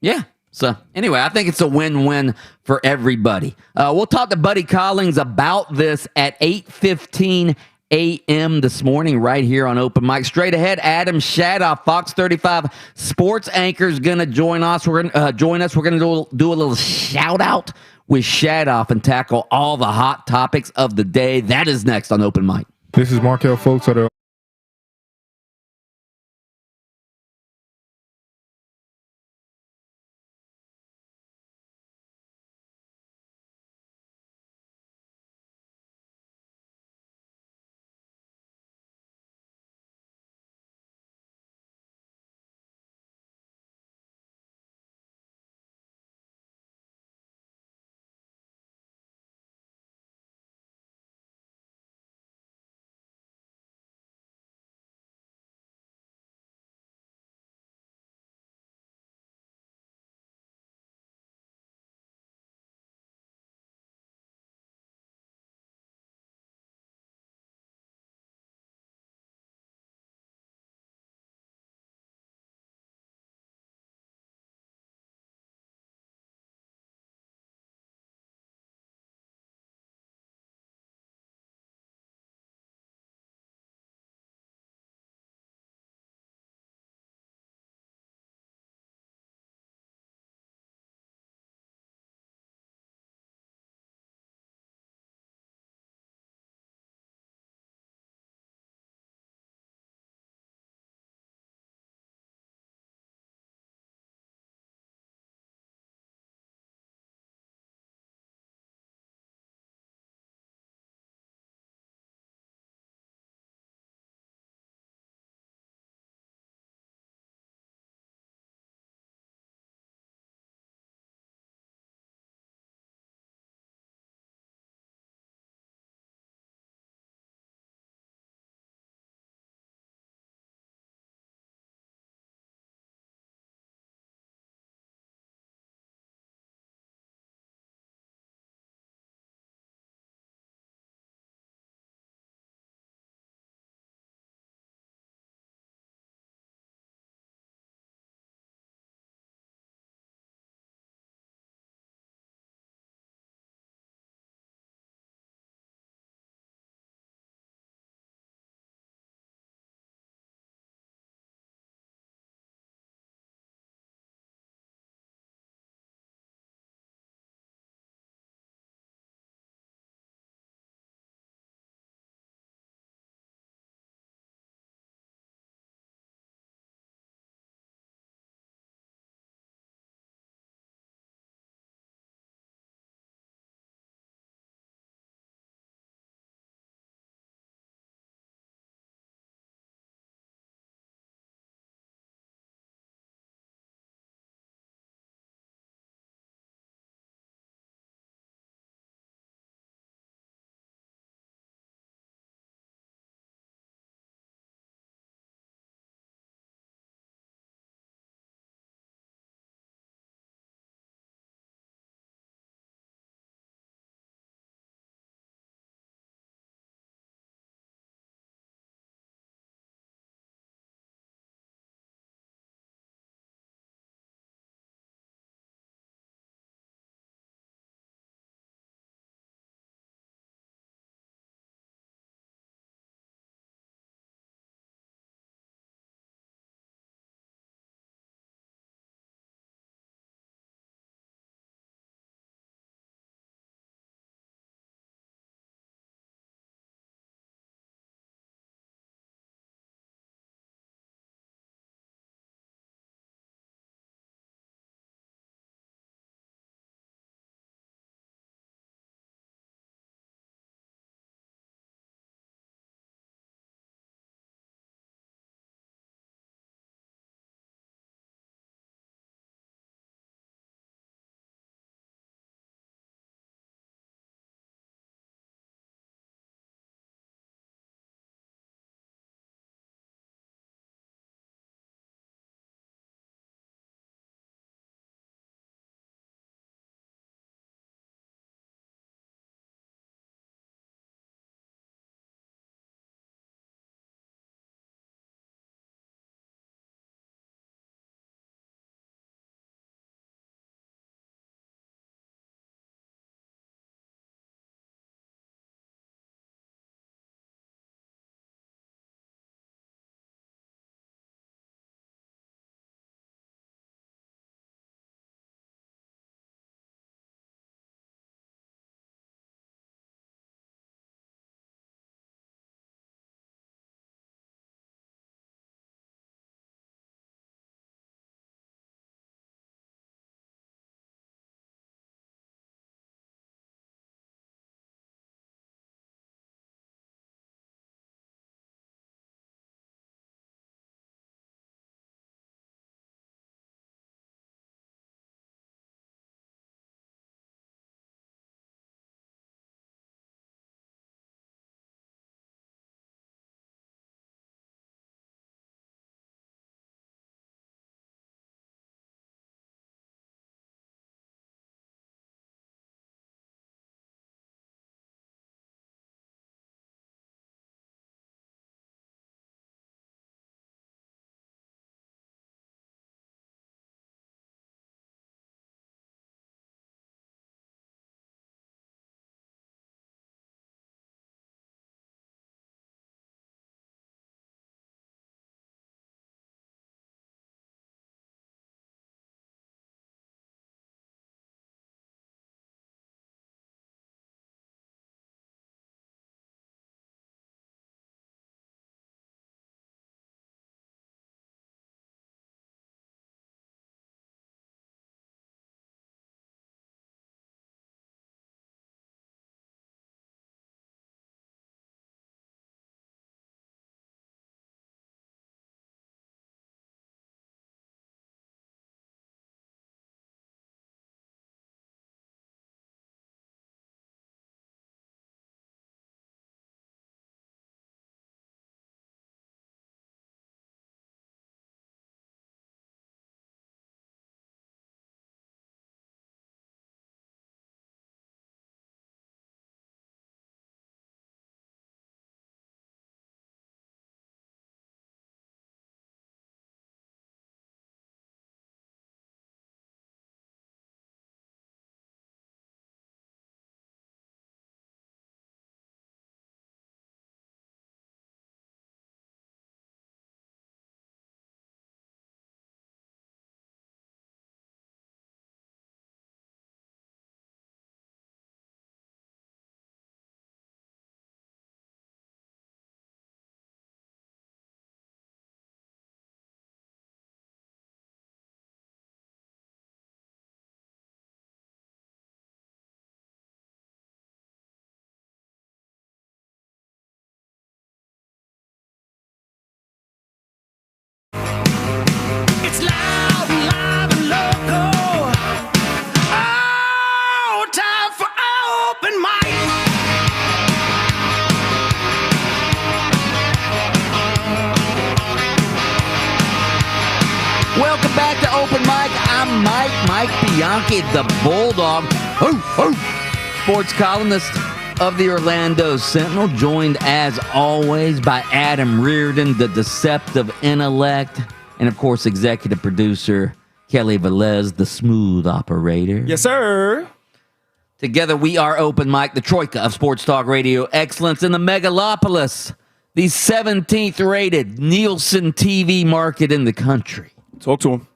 Yeah. So anyway, I think it's a win-win for everybody. We'll talk to Buddy Collins about this at 8:15 a.m. this morning right here on Open Mic. Straight ahead, Adam Shadoff, Fox 35 sports anchor, is going to join us. We're going to do a little shout-out with Shadoff and tackle all the hot topics of the day. That is next on Open Mic. This is Markel Folks at the It's loud and live and local. Oh, time for open mic. Welcome back to Open Mic. I'm Mike Bianchi, the Bulldog. Sports columnist of the Orlando Sentinel, joined as always by Adam Reardon, the deceptive intellect, and of course, executive producer Kelly Velez, the smooth operator. Yes, sir. Together we are Open Mic, the troika of sports talk radio excellence in the megalopolis, the 17th rated Nielsen TV market in the country. Talk to him.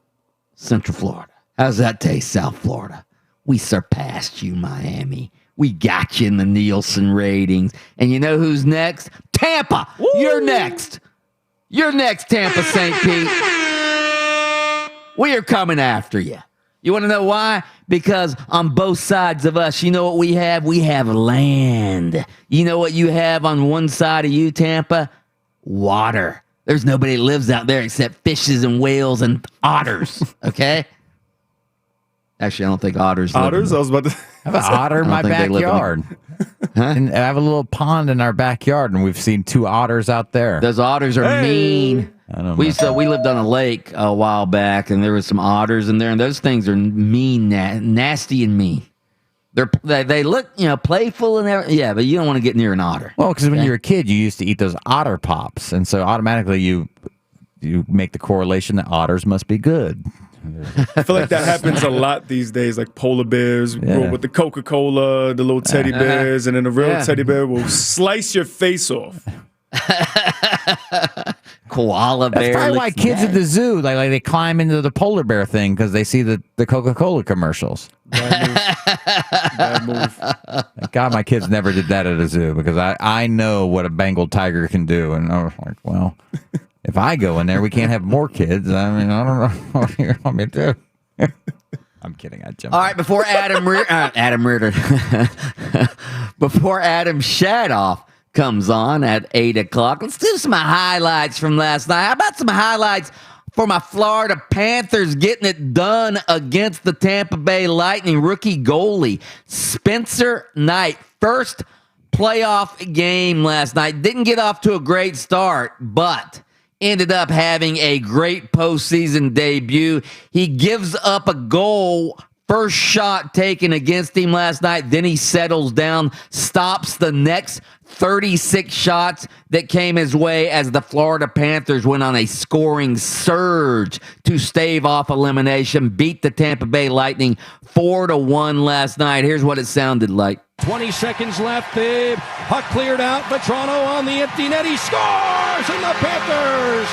Central Florida. How's that taste, South Florida? We surpassed you, Miami. We got you in the Nielsen ratings. And you know who's next? Tampa. Woo! You're next. You're next, Tampa St. Pete. We are coming after you. You want to know why? Because on both sides of us, you know what we have? We have land. You know what you have on one side of you, Tampa? Water. There's nobody that lives out there except fishes and whales and otters. Okay? Actually, I don't think otters. Otters? I was about to. I have an otter in my backyard. And I have a little pond in our backyard, and we've seen 2 otters out there. Those otters are mean. I don't know. We lived on a lake a while back, and there was some otters in there, and those things are mean, nasty, and mean. They look, playful and everything. Yeah, but you don't want to get near an otter. Well, because when you were a kid, you used to eat those otter pops, and so automatically you make the correlation that otters must be good. I feel like that happens a lot these days, like polar bears with the Coca-Cola, the little teddy bears, and then the real teddy bear will slice your face off. Koala bear. That's probably why kids at the zoo, like they climb into the polar bear thing because they see the Coca-Cola commercials. Bad move. Thank God my kids never did that at a zoo because I know what a Bengal tiger can do. And I was like, well, if I go in there, we can't have more kids. I mean, I don't know what you want me to do. I'm kidding. I jumped. All right, before Adam Reardon, before Adam Shadoff comes on at 8 o'clock, let's do some highlights from last night. How about some highlights for my Florida Panthers getting it done against the Tampa Bay Lightning rookie goalie Spencer Knight? First playoff game last night. Didn't get off to a great start, but ended up having a great postseason debut. He gives up a goal, first shot taken against him last night. Then he settles down, stops the next 36 shots that came his way as the Florida Panthers went on a scoring surge to stave off elimination, beat the Tampa Bay Lightning 4-1 last night. Here's what it sounded like. 20 seconds left. The puck cleared out. Vetrano on the empty net. He scores, and the Panthers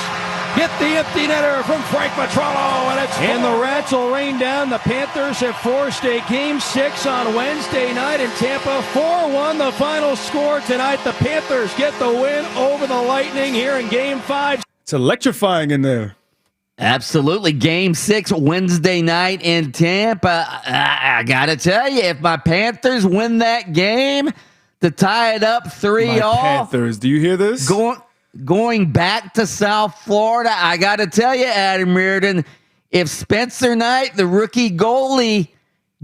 get the empty netter from Frank Vetrano, and the Rats will rain down. The Panthers have forced a Game 6 on Wednesday night in Tampa. 4-1 the final score tonight. The Panthers get the win over the Lightning here in Game 5. It's electrifying in there. Absolutely. Game 6 Wednesday night in Tampa. I got to tell you, if my Panthers win that game to tie it up 3-all. Panthers, do you hear this? Going back to South Florida, I got to tell you, Adam Reardon, if Spencer Knight, the rookie goalie,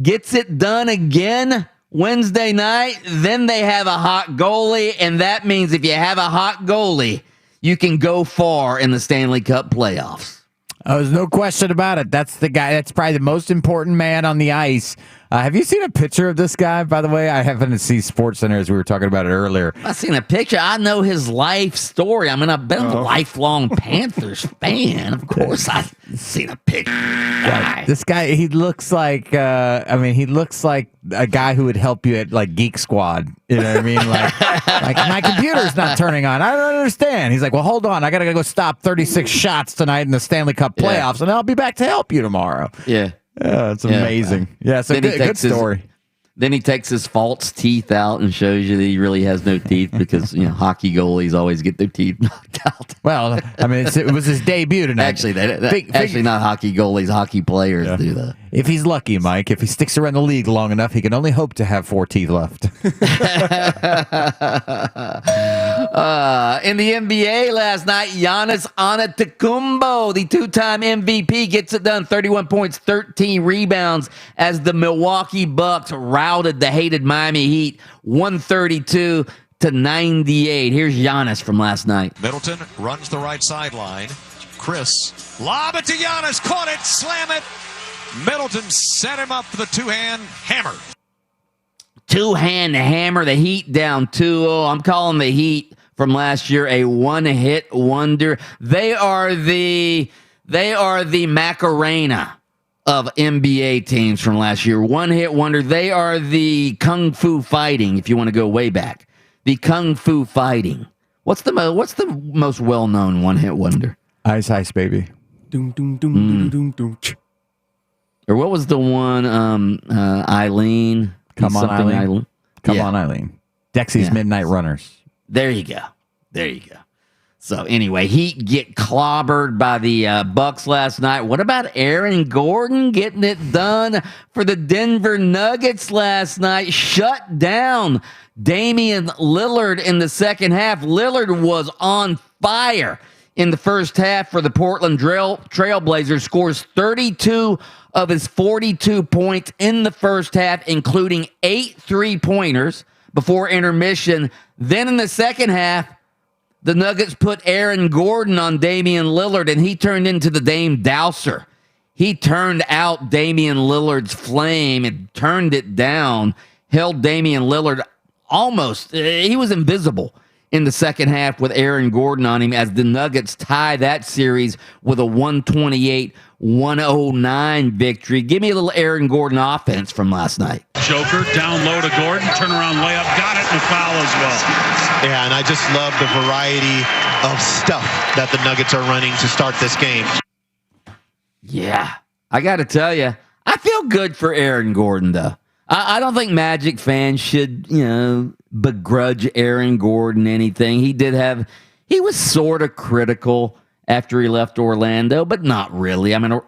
gets it done again Wednesday night, then they have a hot goalie, and that means if you have a hot goalie, you can go far in the Stanley Cup playoffs. There's no question about it. That's the guy. That's probably the most important man on the ice. Have you seen a picture of this guy, by the way? I happened to see SportsCenter as we were talking about it earlier. I've seen a picture. I know his life story. I mean, I've been a lifelong Panthers fan. Of course, I've seen a picture. This guy, he looks like, he looks like a guy who would help you at, like, Geek Squad. You know what I mean? Like my computer's not turning on. I don't understand. He's like, well, hold on. I got to go stop 36 shots tonight in the Stanley Cup playoffs, and I'll be back to help you tomorrow. Yeah. Yeah, it's amazing. Yeah, it's a good story. Then he takes his false teeth out and shows you that he really has no teeth because, hockey goalies always get their teeth knocked out. Well, I mean, it was his debut tonight. Actually, not hockey goalies, hockey players do that. If he's lucky, Mike, if he sticks around the league long enough, he can only hope to have 4 teeth left. In the NBA last night, Giannis Antetokounmpo, the 2-time MVP, gets it done. 31 points, 13 rebounds as the Milwaukee Bucks routed the hated Miami Heat 132-98. Here's Giannis from last night. Middleton runs the right sideline. Chris, lob it to Giannis, caught it, slam it. Middleton set him up for the two-hand hammer. Two-hand hammer, the Heat down 2-0. I'm calling the Heat from last year a one-hit wonder. They are the Macarena of NBA teams from last year. One-hit wonder. They are the Kung Fu Fighting, if you want to go way back. The Kung Fu Fighting. What's the most well-known one-hit wonder? Ice Ice Baby. Doom, doom, doom, doom, doom, doom. Or what was the one, Eileen? Come on, Eileen. Come on, Eileen. Dexy's Midnight Runners. There you go. So anyway, Heat get clobbered by the Bucks last night. What about Aaron Gordon getting it done for the Denver Nuggets last night? Shut down Damian Lillard in the second half. Lillard was on fire in the first half for the Portland Trailblazers. Scores 32 of his 42 points in the first half, including 8 3-pointers before intermission. Then in the second half, the Nuggets put Aaron Gordon on Damian Lillard, and he turned into the Dame Dowser. He turned out Damian Lillard's flame and turned it down, held Damian Lillard almost. He was invisible in the second half with Aaron Gordon on him as the Nuggets tie that series with a 128-109 victory. Give me a little Aaron Gordon offense from last night. Joker, down low to Gordon, turnaround layup, got it, and foul as well. Yeah, and I just love the variety of stuff that the Nuggets are running to start this game. Yeah, I got to tell you, I feel good for Aaron Gordon, though. I don't think Magic fans should, begrudge Aaron Gordon anything. He was sort of critical after he left Orlando, but not really. I mean,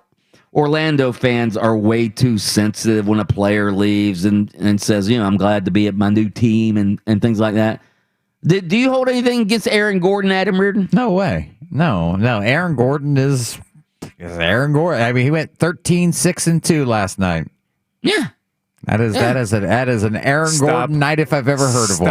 Orlando fans are way too sensitive when a player leaves and says, I'm glad to be at my new team and things like that. Do you hold anything against Aaron Gordon, Adam Reardon? No way. No. Aaron Gordon is Aaron Gordon. I mean, he went 13-6-2 last night. Yeah. That is an Aaron Gordon night if I've ever heard of one.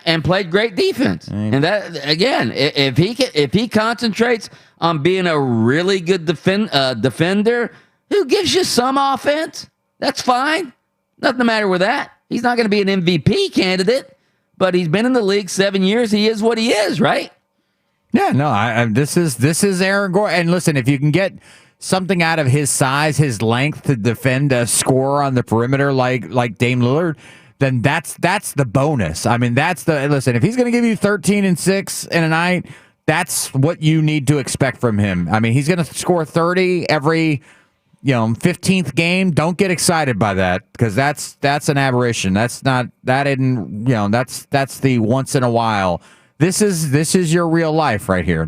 And played great defense. And that again, if he concentrates on being a really good defender who gives you some offense, that's fine. Nothing the matter with that. He's not going to be an MVP candidate, but he's been in the league 7 years. He is what he is, right? Yeah, no. This is Aaron Gordon. And listen, if you can get something out of his size, his length to defend a scorer on the perimeter like Dame Lillard, then that's the bonus. I mean, listen, if he's going to give you 13 and 6 in a night, that's what you need to expect from him. I mean, he's going to score 30 every 15th game. Don't get excited by that because that's an aberration. That's the once in a while. This is your real life right here.